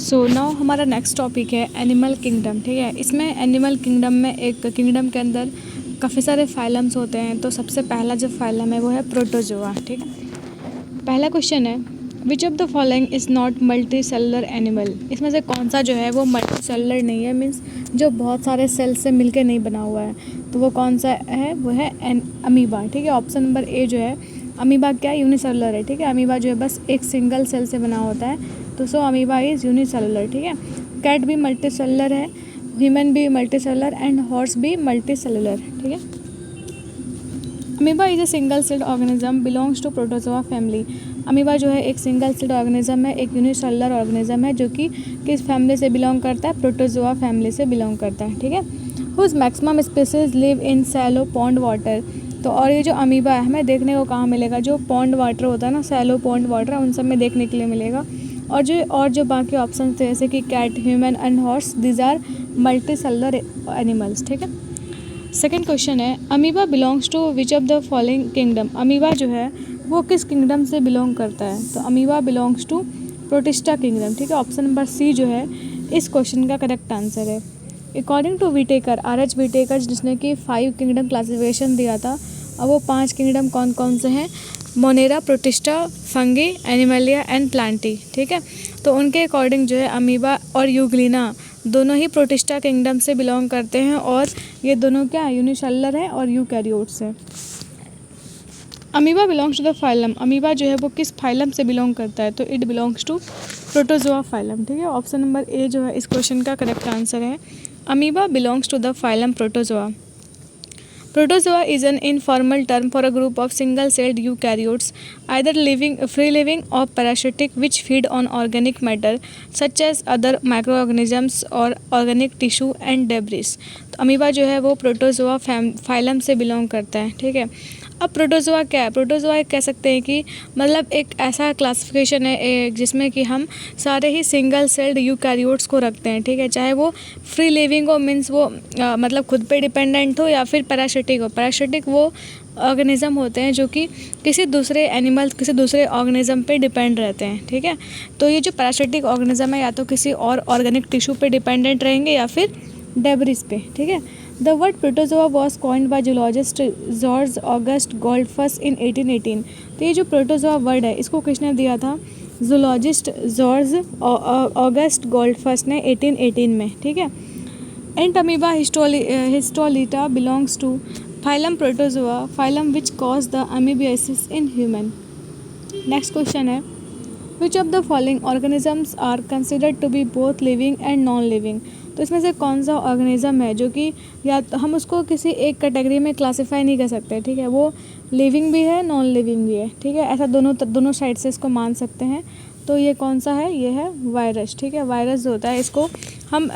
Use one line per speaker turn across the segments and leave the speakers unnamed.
So now हमारा next topic है animal kingdom. ठीक है, इसमें एनिमल किंगडम में एक किंगडम के अंदर काफ़ी सारे फाइलम्स होते हैं। तो सबसे पहला जो फाइलम है वो है प्रोटोजोआ। ठीक है, पहला क्वेश्चन है which of the following is not multi cellular animal. इसमें से कौन सा जो है वो मल्टी सेलुलर नहीं है, मीन्स जो बहुत सारे सेल से मिलके नहीं बना हुआ है। तो वो कौन सा है, वो है अमीबा। ठीक है, ऑप्शन नंबर ए जो है अमीबा क्या यूनिसेलुलर है। ठीक है, अमीबा जो है बस एक सिंगल सेल से बना होता है, तो सो अमीबा इज़ यूनिसेलुलर। ठीक है, कैट भी मल्टी सेलुलर है, ह्यूमन भी मल्टी सेलुलर एंड हॉर्स भी मल्टी सेलुलर। ठीक है, amoeba is a single celled organism belongs to protozoa family. Amoeba जो है एक सिंगल सेल्ड ऑर्गेनिज्म है, एक यूनिसेलुलर ऑर्गेनिज्म है जो कि किस फैमिली से बिलोंग करता है, प्रोटोजोआ फैमिली से बिलोंग करता है। ठीक है, whose maximum species live in shallow pond water. तो और ये जो अमीबा है हमें देखने को कहाँ मिलेगा, जो पॉन्ड वाटर होता है ना, सैलो पॉन्ड वाटर, उन सब में देखने के लिए मिलेगा। और जो बाकी ऑप्शन थे जैसे कि cat, human and horse, these are multi cellular animals. ठीक है, सेकेंड क्वेश्चन है amoeba belongs to which of the following kingdom. Amoeba जो है वो किस किंगडम से बिलोंग करता है, तो amoeba belongs to protista kingdom. ठीक है, ऑप्शन नंबर सी जो है इस क्वेश्चन का करेक्ट आंसर है। According to Whittaker, R H. Whittaker, जिसने कि 5 किंगडम क्लासिफिकेशन दिया था, अब वो 5 किंगडम कौन कौन से हैं, Monera, protista, fungi, Animalia and Plantae. ठीक है, तो उनके अकॉर्डिंग जो है अमीबा और यूग्लिना दोनों ही प्रोटिस्टा किंगडम से बिलोंग करते हैं, और ये दोनों क्या यूनिसेलुलर हैं और यूकैरियोट्स हैं। Amoeba belongs to the phylum, amoeba जो है वो किस फाइलम से बिलोंग करता है, तो it belongs to protozoa phylum. ठीक है, ऑप्शन नंबर ए जो है इस क्वेश्चन का करेक्ट आंसर है। Amoeba belongs to the phylum protozoa. Protozoa is an informal term for a group of single-celled eukaryotes, either free-living or parasitic, which feed on organic matter such as other microorganisms or organic tissue and debris. तो amoeba जो है वो protozoa phylum से belong करता है। ठीक है, अब प्रोटोजोआ क्या है, प्रोटोजोआ कह सकते हैं कि मतलब एक ऐसा क्लासिफिकेशन है जिसमें कि हम सारे ही सिंगल सेल्ड यूकैरियोट्स को रखते हैं। ठीक है, चाहे वो फ्री लिविंग हो, मीन्स वो मतलब खुद पे डिपेंडेंट हो, या फिर पैरासिटिक हो। पैरासिटिक वो ऑर्गेनिज्म होते हैं जो कि किसी दूसरे एनिमल, किसी दूसरे ऑर्गेनिज्म पे डिपेंड रहते हैं। ठीक है, तो ये जो पैरासिटिक ऑर्गेनिज्म है या तो किसी और ऑर्गेनिक टिश्यू पे डिपेंडेंट रहेंगे या फिर डेब्रिस पे। ठीक है, the word protozoa was coined by zoologist George August Goldfuss in 1818। तो ये जो प्रोटोजोआ वर्ड है इसको किसने दिया था, जूलॉजिस्ट जॉर्ज ऑगस्ट गोल्डफस ने 1818 में। ठीक है, entamoeba histolytica belongs to phylum protozoa, phylum which cause the amoebiasis in human. Next question है which of the following organisms are considered to be both living and non living. तो इसमें से कौन सा ऑर्गेनिज्म है जो कि या तो हम उसको किसी एक कैटेगरी में क्लासिफाई नहीं कर सकते। ठीक है, वो लिविंग भी है, नॉन लिविंग भी है। ठीक है, ऐसा दोनों साइड से इसको मान सकते हैं। तो ये कौन सा है, ये है वायरस। ठीक है, वायरस जो होता है इसको हम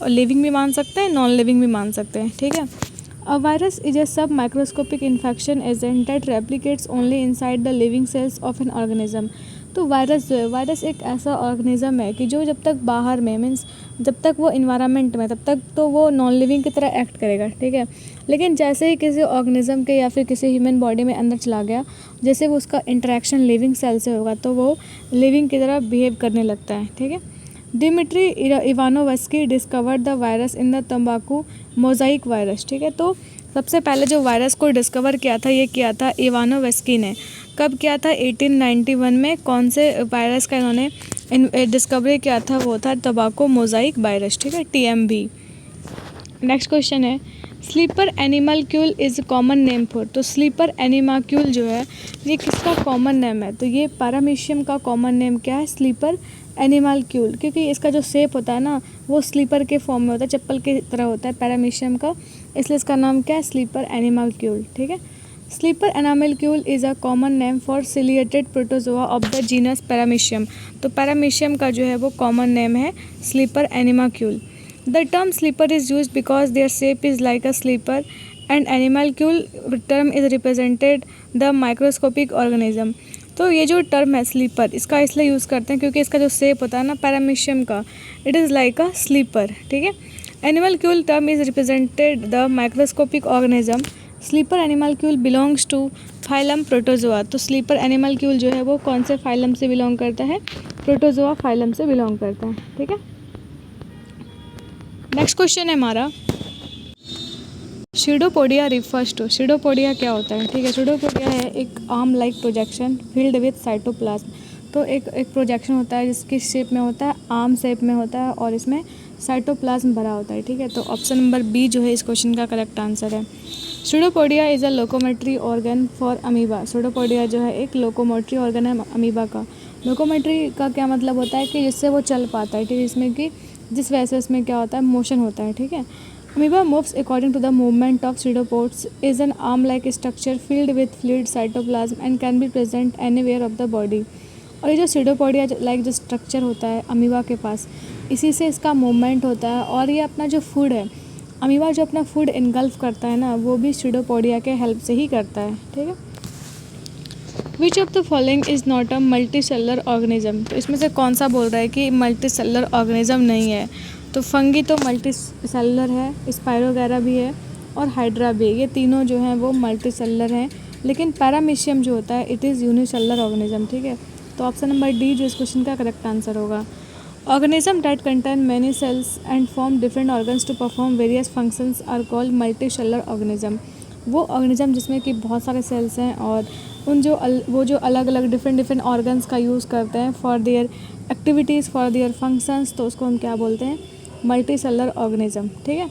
लिविंग भी मान सकते हैं, नॉन लिविंग भी मान सकते हैं। ठीक है, अ वायरस इज ए सब microscopic infection agent that replicates only inside the living cells of an organism. तो वायरस जो है, वायरस एक ऐसा ऑर्गेनिज्म है कि जो जब तक बाहर में, मीन्स जब तक वो इन्वायरमेंट में, तब तक तो वो नॉन लिविंग की तरह एक्ट करेगा। ठीक है, लेकिन जैसे ही किसी ऑर्गेनिज्म के या फिर किसी ह्यूमन बॉडी में अंदर चला गया, जैसे वो उसका इंटरेक्शन लिविंग सेल से होगा तो वो लिविंग की तरह बिहेव करने लगता है। ठीक है, Dmitri Ivanovsky discovered the virus in the तंबाकू मोजाइक वायरस। ठीक है, तो सबसे पहले जो वायरस को डिस्कवर किया था ये किया था इवानोवस्की ने। कब किया था, 1891 में। कौन से वायरस का इन्होंने डिस्कवरी किया था, वो था तंबाकू मोजाइक वायरस। ठीक है, TMV। नेक्स्ट क्वेश्चन है slipper animalcule is common name for. तो स्लीपर एनिमाक्यूल जो है ये किसका कॉमन नेम है, तो ये पैरामीशियम का कॉमन नेम क्या है, स्लीपर एनिमलक्यूल, क्योंकि इसका जो शेप होता है ना वो स्लीपर के फॉर्म में होता है, चप्पल की तरह होता है पैरामीशियम का, इसलिए इसका नाम क्या है, स्लीपर एनिमलक्यूल। ठीक है, slipper animalcule is a common name for ciliated protozoa of the genus paramecium. तो पैरामीशियम का जो है वो कॉमन नेम है slipper animalcule. The term slipper is use because their shape is like a slipper and animalcule term is represented the microscopic organism. तो ये जो term है स्लीपर, इसका इसलिए यूज़ करते हैं क्योंकि इसका जो शेप होता है ना पैरामीशियम का, it is like a slipper. ठीक है, animalcule term is represented the microscopic organism. Slipper animalcule belongs to phylum protozoa. तो स्लीपर एनिमलक्यूल जो है वो कौन से फाइलम से बिलोंग करता है, प्रोटोजोआ फाइलम से बिलोंग करता है। ठीक है, नेक्स्ट क्वेश्चन है हमारा, सीडोपोडिया रिफर्स टू, सीडोपोडिया क्या होता है? ठीक है, सीडोपोडिया है एक arm like projection field with cytoplasm. तो एक प्रोजेक्शन होता है जिसकी शेप में होता है, आर्म शेप में होता है और इसमें साइटोप्लाज्म भरा होता है। ठीक है, तो ऑप्शन नंबर बी जो है इस क्वेश्चन का करेक्ट आंसर है। Pseudopodia is a locomotory organ for amoeba. Pseudopodia जो है एक लोकोमोटरी ऑर्गन है अमीबा का। लोकोमेट्री का क्या मतलब होता है कि जिससे वो चल पाता है, ठीक है, जिसमें कि जिस वजह से उसमें क्या होता है, मोशन होता है। ठीक है, amoeba moves according to the movement of pseudopods, is an arm-like structure filled with fluid cytoplasm and can be present anywhere of the body। और ये जो सीडोपोडिया लाइक जो स्ट्रक्चर होता है अमीबा के पास, इसी से इसका मूवमेंट होता है और ये अपना जो फूड है, अमीबा जो अपना फूड इनगल्फ करता है ना, वो भी सीडोपोडिया के हेल्प से ही करता है। ठीक है, which of the following is not a multi cellular organism. तो इसमें से कौन सा बोल रहा है कि मल्टी सेलुलर ऑर्गेनिज्म नहीं है? तो फंगी तो मल्टी सेलुलर है, स्पायरोगैरा भी है और हाइड्रा भी है, ये तीनों जो हैं वो मल्टी सेलुलर हैं। लेकिन पैरामीशियम जो होता है इट इज़ यूनिसेलुलर ऑर्गेनिज्म। ठीक है, तो ऑप्शन नंबर डी जो इस क्वेश्चन का करेक्ट आंसर होगा। Organism that contain many cells and form different organs to perform various functions are called multi cellular organism. वो ऑर्गेनिज्म जिसमें कि बहुत सारे सेल्स हैं और वो जो अलग अलग डिफरेंट ऑर्गन्स का यूज़ करते हैं for their activities, for their functions, तो उसको हम क्या बोलते हैं? Multi cellular organism. ठीक है,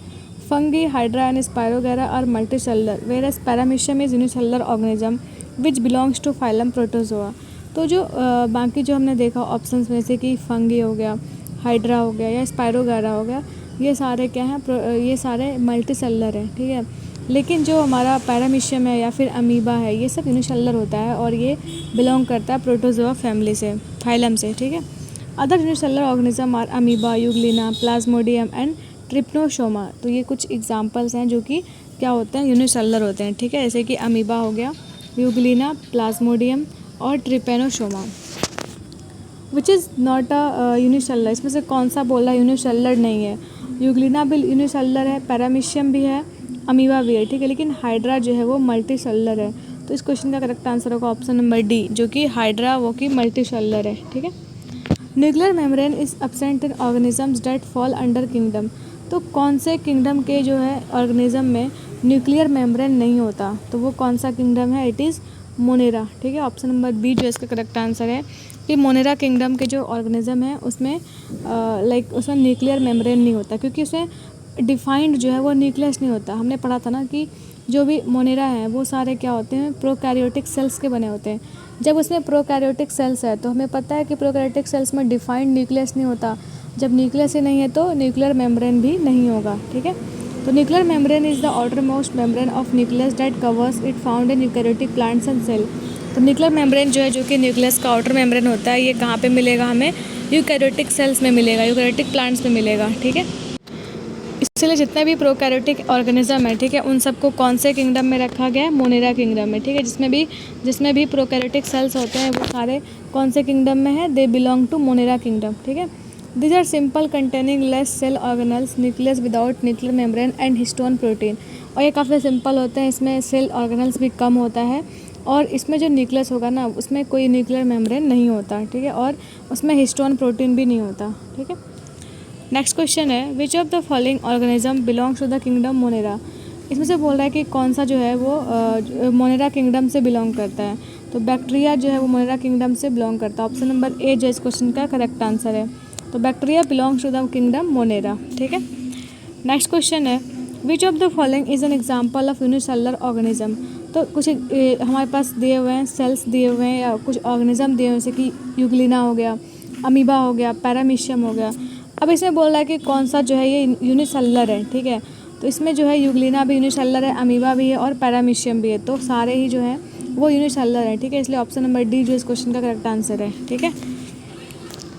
fungi, hydra and spirogyra are multi cellular whereas paramecium is unicellular organism which belongs to phylum protozoa. तो जो बाकी जो हमने देखा ऑप्शंस में से कि फंगी हो गया, हाइड्रा हो गया या स्पायरोगैरा हो गया, ये सारे क्या हैं? ये सारे मल्टी सेलुलर हैं। ठीक है, लेकिन जो हमारा पैरामीशियम है या फिर अमीबा है, ये सब यूनिसेलुलर होता है और ये बिलोंग करता है प्रोटोजोआ फैमिली से, फाइलम से। ठीक है, other unicellular organism are amoeba, euglena, plasmodium and trypanosoma. तो ये कुछ एग्जांपल्स हैं जो कि क्या होते हैं? यूनिसेलुलर होते हैं। ठीक है, जैसे कि अमीबा हो गया, यूग्लिना, प्लाज्मोडियम और Trypanosoma. Which is not a unicellular, इसमें से कौन सा बोला यूनिसेलुलर नहीं है? यूग्लिना भी यूनिसेलुलर है, पैरामीशियम भी है, अमीबा भी है। ठीक है, लेकिन हाइड्रा जो है वो मल्टी सेलुलर है। तो इस क्वेश्चन का करेक्ट आंसर होगा ऑप्शन नंबर डी, जो कि हाइड्रा वो की मल्टी सेलुलर है। ठीक है, nuclear membrane is absent in organisms that fall under kingdom. तो कौन से किंगडम के जो है ऑर्गेनिज्म में न्यूक्लियर मेम्ब्रेन नहीं होता? तो वो कौन सा किंगडम है? It is Monera. ठीक है, ऑप्शन नंबर बी जो इसका करेक्ट आंसर है कि मोनेरा किंगडम के जो ऑर्गेनिज्म है उसमें उसमें न्यूक्लियर मेम्ब्रेन नहीं होता, क्योंकि उसमें डिफाइंड जो है वो न्यूक्लियस नहीं होता। हमने पढ़ा था ना कि जो भी मोनेरा हैं वो सारे क्या होते हैं? प्रोकैरियोटिक सेल्स के बने होते हैं। जब उसमें प्रोकैरियोटिक सेल्स है तो हमें पता है कि प्रोकैरियोटिक सेल्स में डिफाइंड न्यूक्लियस नहीं होता। जब न्यूक्लियस ही नहीं है तो न्यूक्लियर मेम्ब्रेन भी नहीं होगा। ठीक है, तो nuclear membrane is the outer most membrane of nucleus that covers it found in eukaryotic plants and cell. तो न्यूक्लियर मेम्ब्रेन जो है, जो कि न्यूक्लियस का आउटर मेम्ब्रेन होता है, ये कहाँ पे मिलेगा? हमें यूकैरियोटिक सेल्स में मिलेगा, यूकैरियोटिक प्लांट्स में मिलेगा। ठीक है, इसलिए जितने भी प्रोकैरियोटिक ऑर्गेनिज्म है, ठीक है, उन सबको कौन से किंगडम में रखा गया है? मोनेरा किंगडम में। ठीक है, जिसमें भी प्रोकैरियोटिक सेल्स होते हैं वो सारे कौन से किंगडम में है? They belong to monera kingdom. ठीक है, these are simple containing less cell organelles, nucleus without nuclear membrane and histone protein. और ये काफ़ी सिंपल होते हैं, इसमें सेल ऑर्गेनल्स भी कम होता है और इसमें जो न्यूक्लियस होगा ना उसमें कोई न्यूक्लियर मेम्ब्रेन नहीं होता। ठीक है, और उसमें हिस्टोन प्रोटीन भी नहीं होता। ठीक है, नेक्स्ट क्वेश्चन है, which of the following organism belongs to the kingdom monera. इसमें से बोल रहा है कि कौन सा जो है वो मोनेरा किंगडम से बिलोंग करता है। तो बैक्टीरिया जो है वो मोनेरा किंगडम से बिलोंग करता है। ऑप्शन नंबर ए जो इस क्वेश्चन का करेक्ट आंसर है। तो bacteria belongs to the kingdom monera. ठीक है, नेक्स्ट क्वेश्चन है, which of the following is an example of unicellular organism. तो कुछ हमारे पास दिए हुए हैं, सेल्स दिए हुए हैं या कुछ ऑर्गेनिज्म दिए हुए हैं, जैसे कि यूग्लिना हो गया, अमीबा हो गया, पैरामीशियम हो गया। अब इसमें बोल रहा है कि कौन सा जो है ये यूनिसेलुलर है। ठीक है, तो इसमें जो है यूग्लिना भी यूनिसेलुलर है, अमीबा भी है और पैरामीशियम भी है, तो सारे ही जो है वो यूनिसेलुलर है। ठीक है, इसलिए ऑप्शन नंबर डी जो इस क्वेश्चन का करेक्ट आंसर है। ठीक है,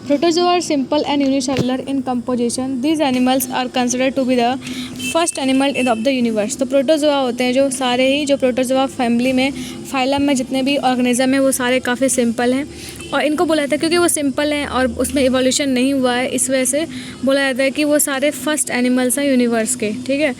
protozoa are simple and unicellular in composition, these animals are considered to be the first animal in of the universe. तो प्रोटोजोआ होते हैं जो सारे ही जो प्रोटोजोआ फैमिली में, फाइलम में जितने भी ऑर्गेनिज्म है वो सारे काफ़ी सिंपल हैं और इनको बोला जाता है क्योंकि वो सिंपल हैं और उसमें इवोल्यूशन नहीं हुआ है, इस वजह से बोला जाता है कि वो सारे फर्स्ट एनिमल्स हैं यूनिवर्स के, ठीक है।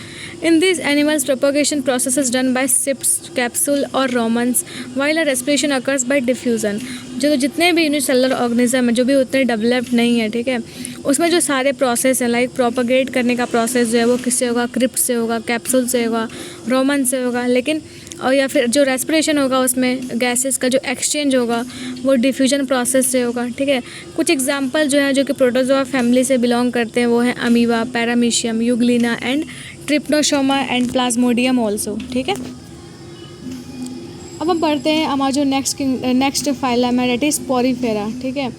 In this animals propagation process is done by sips, capsule और romans, while respiration occurs by diffusion. जो जितने भी यूनिसेलुलर ऑर्गेनिज्म है जो भी उतने डेवलप्ड नहीं है, ठीक है, उसमें जो सारे प्रोसेस हैं लाइक प्रोपोगेट करने का प्रोसेस जो है वो किससे होगा, क्रिप्ट से होगा, कैप्सूल से होगा, रोमन से होगा, लेकिन और या फिर जो रेस्पिरेशन होगा उसमें गैसेस का जो एक्सचेंज होगा वो डिफ्यूजन प्रोसेस से होगा, ठीक है। कुछ एग्जांपल जो है जो कि प्रोटोजोआ फैमिली से बिलोंग करते हैं वो हैं amoeba, paramecium, euglena and trypanosoma and plasmodium also, ठीक है। अब हम पढ़ते हैं हमारा जो नेक्स्ट फाइलम है डेट इज़ पोरीफेरा, ठीक है।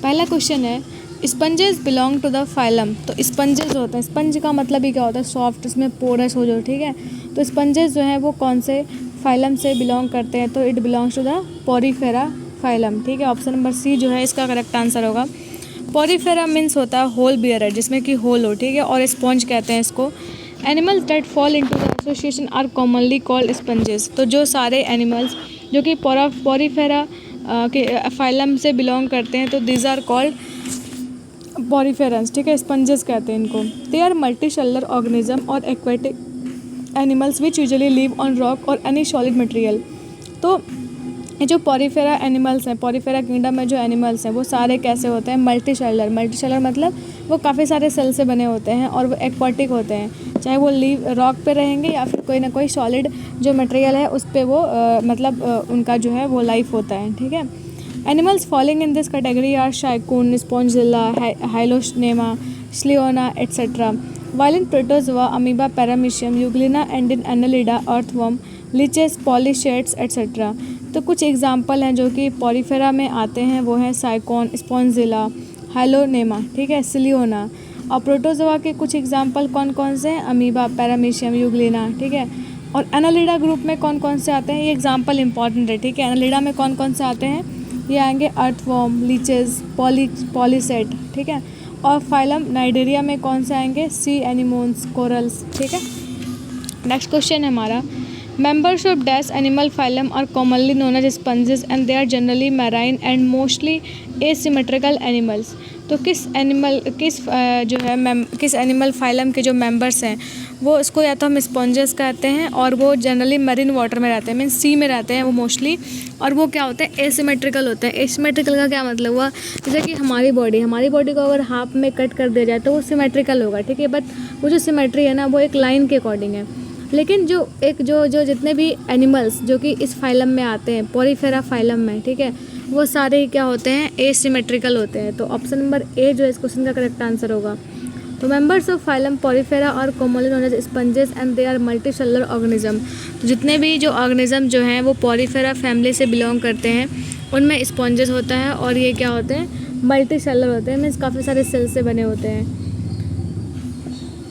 पहला क्वेश्चन है sponges belong to the phylum. तो स्पंजेस होते हैं, स्पंज का मतलब ही क्या होता है, सॉफ्ट, उसमें पोरस हो जो, ठीक है। तो स्पंजेस जो हैं वो कौन से फाइलम से बिलोंग करते हैं, तो it belongs to the porifera phylum, ठीक है। ऑप्शन नंबर सी जो है इसका करेक्ट आंसर होगा। पोरीफेरा मीन्स होता है होल बियरर, जिसमें कि होल हो, ठीक है, और स्पंज कहते हैं इसको। Animals that fall into the association are commonly called sponges. तो जो सारे एनिमल्स जो कि पोरीफेरा के फाइलम से बिलोंग करते हैं तो दीज आर कॉल्ड पोरीफेरस, ठीक है, स्पंजेस कहते हैं इनको। They are multi cellular organism और aquatic animals which usually live on rock और एनी सॉलिड मटेरियल। तो ये जो पोरीफेरा एनिमल्स हैं, पोरीफेरा किंगडम में जो एनिमल्स हैं वो सारे कैसे होते हैं, मल्टी सेलुलर। मल्टी सेलुलर मतलब वो काफ़ी सारे सेल से बने होते हैं और वो एक्वाटिक होते हैं, चाहे वो लीव रॉक पे रहेंगे या फिर कोई ना कोई सॉलिड जो मटेरियल है उस पर वो उनका जो है वो लाइफ होता है, ठीक है। Animals falling in this category are sycon, spongilla, hyalonema, cliona etcetera. While in protozoa, amoeba, paramecium, euglena and in annelida, earthworm, leeches, polychaetes etcetera. तो कुछ एग्जाम्पल हैं जो कि पोरीफेरा में आते हैं वो हैं साइकोन, स्पॉन्जिला, हाइलोनेमा, ठीक है, सिलियोना। और प्रोटोजोआ के कुछ एग्जाम्पल कौन कौन से हैं, अमीबा, पैरामीशियम, यूग्लिना, ठीक है। और एनालिडा ग्रुप में कौन कौन से आते हैं, ये एग्जाम्पल इंपॉर्टेंट है, ठीक है। एनालिडा में कौन कौन से आते हैं, ये आएंगे अर्थवर्म, लीचेस, पॉलीसेट, ठीक है। और फाइलम नाइडेरिया में कौन से आएंगे, सी एनिमोन्स, कोरल्स, ठीक है। नेक्स्ट क्वेश्चन है हमारा, members of dash animal phylum are commonly known as sponges and they are generally marine and mostly asymmetrical animals। तो किस एनिमल फाइलम के जो मेंबर्स हैं वो उसको या तो हम स्पॉन्जेस कहते हैं और वो जनरली मरीन वाटर में रहते हैं, मीन सी में रहते हैं वो मोस्टली, और वो क्या होते हैं, एसिमेट्रिकल होते हैं। एसिमेट्रिकल का क्या मतलब हुआ, जैसे कि हमारी बॉडी को अगर हाफ में कट कर दिया जाए तो वो सिमेट्रिकल होगा, ठीक है, बट वो जो सिमेट्री है ना वो एक लाइन के अकॉर्डिंग है। लेकिन जो जितने भी एनिमल्स जो कि इस फाइलम में आते हैं, पोरीफेरा फाइलम में, ठीक है, वो सारे ही क्या होते हैं, एसिमेट्रिकल होते हैं। तो ऑप्शन नंबर ए जो इस क्वेश्चन का करेक्ट आंसर होगा। तो मेंबर्स ऑफ फाइलम पोरीफेरा और commonly known as sponges and they are multi cellular organism. तो जितने भी जो ऑर्गेनिज्म जो हैं वो पोरीफेरा फैमिली से बिलोंग करते हैं उनमें स्पंजेस होता है और ये क्या होते हैं, मल्टी सेलुलर होते हैं, मीन्स काफ़ी सारे सेल से बने होते हैं।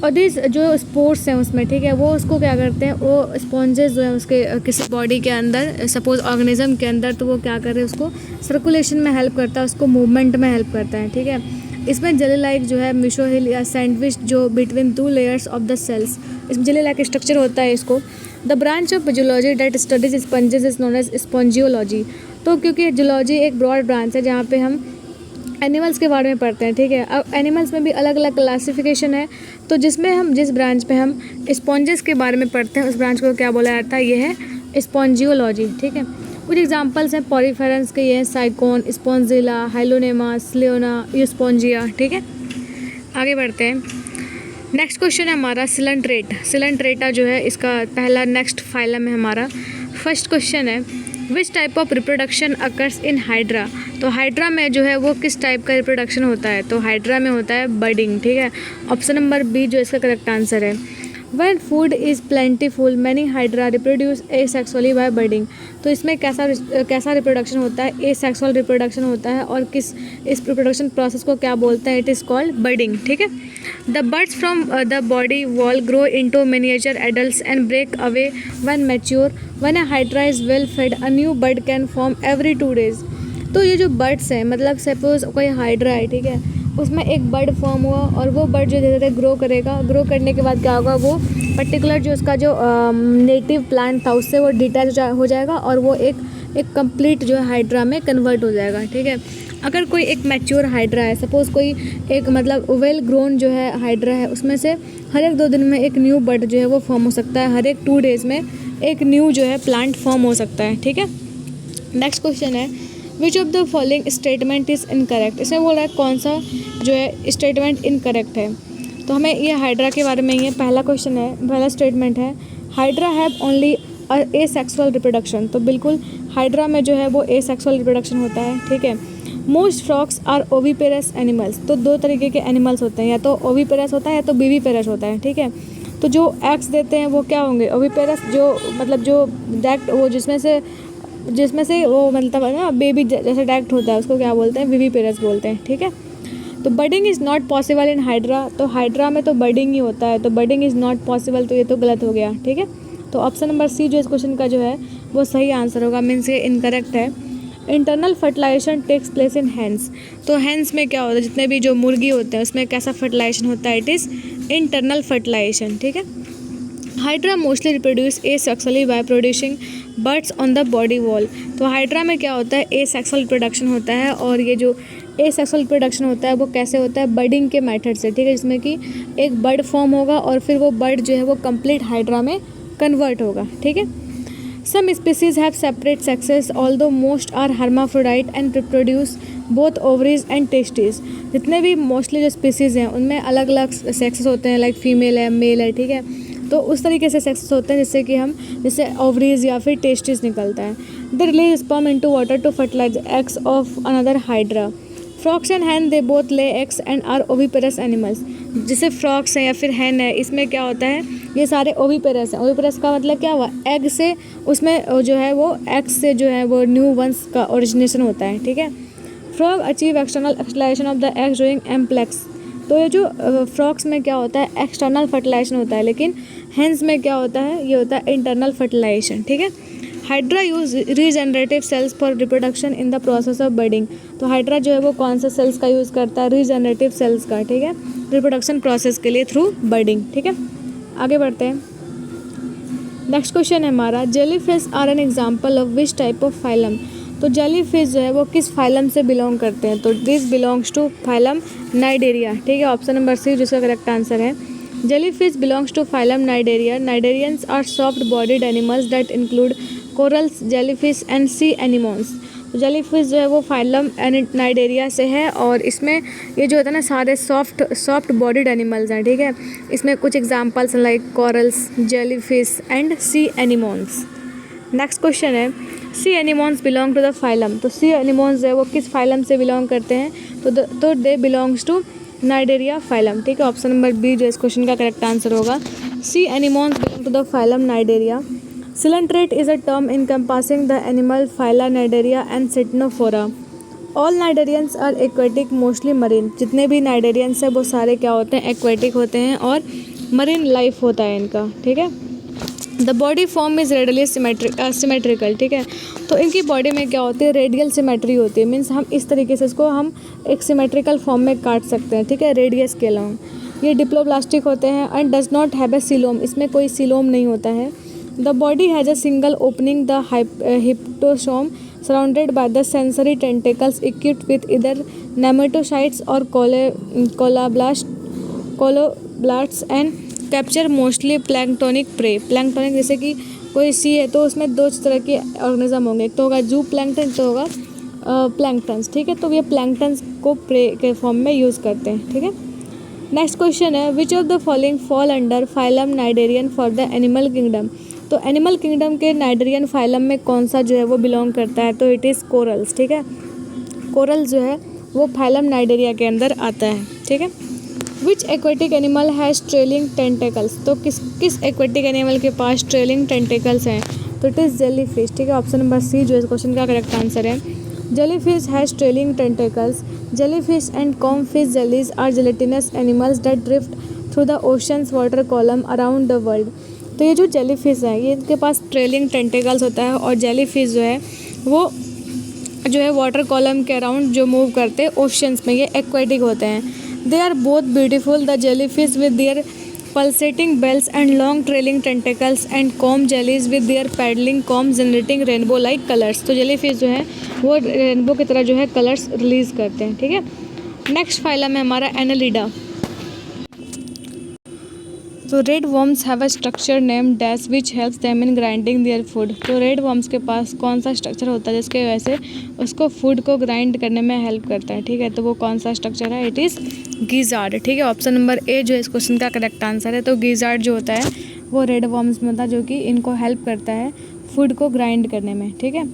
और दिस जो स्पोर्ट्स हैं उसमें, ठीक है, वो उसको क्या करते हैं, वो स्पॉन्जेस जो है उसके किसी बॉडी के अंदर, सपोज ऑर्गेनिज्म के अंदर, तो वो क्या कर रहे हैं, उसको सर्कुलेशन में हेल्प करता है, उसको मूवमेंट में हेल्प करता है, ठीक है। इसमें जेली लाइक जो है मिशोहिल या सैंडविच जो between 2 layers of the cells, इसमें जेली लाइक स्ट्रक्चर होता है इसको। The branch of zoology that studies sponges is known as spongiology. तो क्योंकि जूलॉजी एक ब्रॉड ब्रांच है जहाँ पे हम एनिमल्स के बारे में पढ़ते हैं, ठीक है। अब एनिमल्स में भी अलग अलग क्लासिफिकेशन है, तो जिस ब्रांच पे हम स्पॉन्जेस के बारे में पढ़ते हैं उस ब्रांच को क्या बोला जाता है, ये है स्पॉन्जियोलॉजी, ठीक है। कुछ एग्जांपल्स हैं पोरीफेरस के, ये हैं साइकोन, स्पॉन्जिला, हाइलोनेमा, स्लियोना, यूस्पोंजिया, ठीक है। आगे बढ़ते हैं। नेक्स्ट क्वेश्चन है हमारा सिलेंट्रेटा जो है इसका पहला नेक्स्ट फाइलम है हमारा। फर्स्ट क्वेश्चन है विच type of reproduction occurs in hydra. तो हाइड्रा में जो है वो किस टाइप का रिप्रोडक्शन होता है, तो हाइड्रा में होता है बर्डिंग, ठीक है। ऑप्शन नंबर बी जो इसका करेक्ट आंसर है। When food is plentiful, many hydra reproduce asexually by budding। तो इसमें कैसा रिप्रोडक्शन होता है, एसेक्सुअल रिप्रोडक्शन होता है, और इस रिप्रोडक्शन प्रोसेस को क्या बोलते हैं, इट इज़ कॉल्ड बर्डिंग, ठीक है। The buds from the body wall grow into miniature adults and break away when mature. When a hydra is well fed a new bud can form every 2 days। तो ये जो birds हैं, मतलब suppose कोई hydra है, ठीक है, उसमें एक बर्ड फॉर्म हुआ और वो बर्ड जो धीरे धीरे ग्रो करेगा, ग्रो करने के बाद क्या होगा, वो पर्टिकुलर जो उसका जो नेटिव प्लांट था उससे वो डिटैच हो जाएगा और वो एक एक कंप्लीट जो है हाइड्रा में कन्वर्ट हो जाएगा, ठीक है। अगर कोई एक मैच्योर हाइड्रा है, सपोज़ कोई एक मतलब वेल ग्रोन जो है हाइड्रा है, उसमें से हर एक 2 दिन में एक न्यू बड जो है वो फॉर्म हो सकता है, हर एक 2 डेज़ में एक न्यू जो है प्लांट फॉर्म हो सकता है, ठीक है। नेक्स्ट क्वेश्चन है which of the following statement is incorrect. इसमें बोल रहा है कौन सा जो है स्टेटमेंट इनकरेक्ट है। तो हमें ये हाइड्रा के बारे में ही है। पहला क्वेश्चन है, पहला स्टेटमेंट है hydra have only A sexual reproduction. तो बिल्कुल हाइड्रा में जो है वो ए सेक्सुअल रिप्रोडक्शन होता है, ठीक है। Most frogs are oviparous animals. तो 2 तरीके के एनिमल्स होते हैं, या तो ओविपेरस होता है या तो बीवीपेरस होता है, ठीक है। तो जो एग्स देते हैं वो क्या होंगे, ओविपेरस, जो मतलब जो डायरेक्ट वो जिसमें से वो मतलब है ना बेबी जैसे डायरेक्ट होता है, उसको क्या बोलते हैं, विवीपेरस बोलते हैं, ठीक है। तो budding is not possible in hydra. तो हाइड्रा में तो बडिंग ही होता है, तो बडिंग इज़ नॉट पॉसिबल, तो ये तो गलत हो गया, ठीक है। तो ऑप्शन नंबर सी जो इस क्वेश्चन का जो है वो सही आंसर होगा, मीन्स ये इनकरेक्ट है। Internal fertilization takes place in hens. तो हैंस में क्या होता है, जितने भी जो मुर्गी होते हैं उसमें कैसा फर्टिलाइजेशन होता है, इट इज़ इंटरनल फर्टिलाइजेशन, ठीक है। Hydra mostly reproduce A sexually by producing birds on the body wall. तो हाइड्रा में क्या होता है, ए सेक्सुअल रिप्रोडक्शन होता है, और ये जो ए सेक्सुअल रिप्रोडक्शन होता है वो कैसे होता है, बर्डिंग के मेथड से, ठीक है, जिसमें कि एक बर्ड फॉर्म होगा और फिर वो बर्ड जो है वो कंप्लीट हाइड्रा में कन्वर्ट होगा, ठीक है। Some species have separate sexes although most are hermaphrodite and reproduce both ovaries and testis. जितने भी मोस्टली जो स्पीसीज़ हैं उनमें अलग अलग सेक्सेस होते हैं, लाइक फीमेल है, मेल है, ठीक है। तो उस तरीके से सेक्सेस होते हैं जिससे कि हम जैसे ओवरीज या फिर टेस्टिस निकलता है। The release sperm into water to fertilize eggs of another hydra. Frogs and hen they both lay eggs and are oviparous animals. जैसे फ्रॉक्स है या फिर हैन है, इसमें क्या होता है, ये सारे ओविपेरस हैं। ओविपेरस का मतलब क्या हुआ, एग से उसमें जो है वो एग्स से जो है वो न्यू वंस का ओरिजिनेशन होता है, ठीक है। Frog achieve external fertilization of the eggs during amplexus. तो ये जो फ्रॉक्स में क्या होता है, एक्सटर्नल फर्टिलाइजेशन होता है, लेकिन हेंस में क्या होता है, ये होता है इंटरनल फर्टिलाइजेशन, ठीक है। Hydra use regenerative cells for reproduction in the process of budding. तो हाइड्रा जो है वो कौन सा सेल्स का यूज़ करता है, रीजनरेटिव सेल्स का, ठीक है, रिप्रोडक्शन प्रोसेस के लिए थ्रू बर्डिंग, ठीक है। आगे बढ़ते हैं। नेक्स्ट क्वेश्चन है हमारा, jellyfish are an example of which type of phylum. तो जेलीफिश जो है वो किस फाइलम से बिलोंग करते हैं। तो this belongs to phylum cnidaria, ठीक है। ऑप्शन नंबर सी जिसका करेक्ट आंसर है। Jellyfish belongs to phylum cnidaria. Cnidarians are soft bodied animals that include corals, jellyfish and sea anemones. तो जेलीफिश जो है वो फाइलम नाइडेरिया से है, और इसमें ये जो होता है ना सारे सॉफ्ट बॉडीड एनिमल्स हैं, ठीक है। इसमें कुछ examples like corals, jellyfish and sea anemones. Next question है, sea anemones belong to the phylum. तो सी एनिमोन्स जो है वो किस फाइलम से बिलोंग करते हैं, तो they belongs to cnidaria phylum, ठीक है। ऑप्शन नंबर बी जो इस क्वेश्चन का करेक्ट आंसर होगा। Sea anemones belong to the phylum cnidaria. Coelenterate is a term encompassing the animal phyla Nidaria and Ctenophora. All Nidarians are aquatic, mostly marine. जितने भी Nidarians हैं वो सारे क्या होते हैं, aquatic होते हैं और marine life होता है इनका, ठीक है। The body form is radially symmetrical, ठीक है। तो इनकी बॉडी में क्या होती है, रेडियल सिमेट्री होती है, मीन्स हम इस तरीके से इसको हम एक सिमेट्रिकल फॉर्म में काट सकते हैं, ठीक है, रेडियस के अलॉन्ग। ये डिप्लोब्लास्टिक होते हैं and does not have a coelom. इसमें कोई सीलोम नहीं होता है। The body has a single opening, the hyptosome, surrounded by the sensory tentacles equipped with either nematocytes or coloblasts and capture mostly planktonic prey. Planktonic जैसे कि कोई सी है तो उसमें 2 तरह के ऑर्गेनिज्म होंगे, एक तो होगा जू प्लैंकटन, तो होगा प्लैंकटन्स, ठीक है। तो ये प्लैंकटन्स को प्रे के फॉर्म में यूज़ करते हैं, ठीक है। नेक्स्ट क्वेश्चन है, which of the following fall under phylum cnidarian for the animal kingdom. तो एनिमल किंगडम के नाइडेरियन फाइलम में कौन सा जो है वो बिलोंग करता है, तो इट इज़ कोरल्स, ठीक है। कोरल जो है वो फाइलम नाइडेरिया के अंदर आता है, ठीक है। Which aquatic animal has trailing tentacles. तो किस एक्वेटिक एनिमल के पास ट्रेलिंग टेंटेकल्स हैं, तो इट इज़ जेलीफिश, ठीक है। ऑप्शन नंबर सी जो इस क्वेश्चन का करेक्ट आंसर है। Jellyfish has trailing tentacles. Jellyfish and comb fish jellies are gelatinous animals that drift through the oceans water column around the world. तो ये जो जेलीफिश है ये इनके पास ट्रेलिंग टेंटेकल्स होता है, और जेलीफिश जो है वो जो है वाटर कॉलम के अराउंड जो मूव करते हैं ओशंस में, ये एक्वेटिक होते हैं। They are both beautiful. The jellyfish with their pulsating bells and long trailing tentacles and comb jellies with their paddling combs generating rainbow like colors। तो jellyfish जो है वो रेनबो की तरह जो है कलर्स रिलीज करते हैं, ठीक है। नेक्स्ट फाइलम है हमारा एनालिडा। तो red worms have a structure name dash which helps them in grinding their food. तो रेड वर्म्स के पास कौन सा स्ट्रक्चर होता है जिसके वजह से उसको फूड को ग्राइंड करने में हेल्प करता है, ठीक है। तो वो कौन सा स्ट्रक्चर है? इट इज़ गिजार्ड, ठीक है। ऑप्शन नंबर ए जो इस क्वेश्चन का करेक्ट आंसर है। तो गिजार्ड जो होता है वो रेड वर्म्स में होता है जो कि इनको हेल्प करता है फूड को ग्राइंड करने में, ठीक है।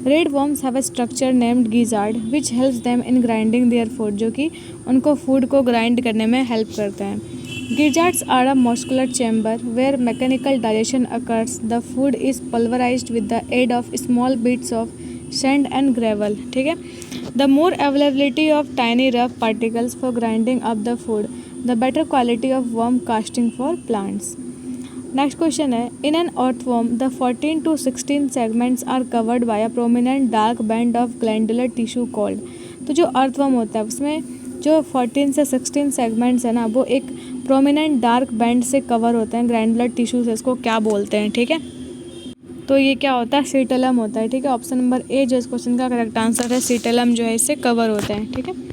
Red worms have a structure named gizzard which helps them in grinding their food, जो कि उनको फूड को ग्राइंड करने में हेल्प करता है। Gizzards are a muscular chamber where mechanical digestion occurs. The food is pulverized with the aid of small bits of sand and gravel, ठीक है। The more availability of tiny rough particles for grinding up the food, the better quality of worm casting for plants. Next question है, in an earthworm the 14 to 16 segments are covered by a prominent dark band of glandular tissue called. तो जो earthworm होता है उसमें जो 14 से 16 segments है ना वो एक प्रोमिनेंट डार्क बैंड से कवर होते हैं ग्लैंडुलर टिश्यू से, इसको क्या बोलते हैं, ठीक है। तो ये क्या होता है? सीटेलम होता है, ठीक है। ऑप्शन नंबर ए जो इस क्वेश्चन का करेक्ट आंसर है, सीटेलम जो है इससे कवर होते हैं, ठीक है।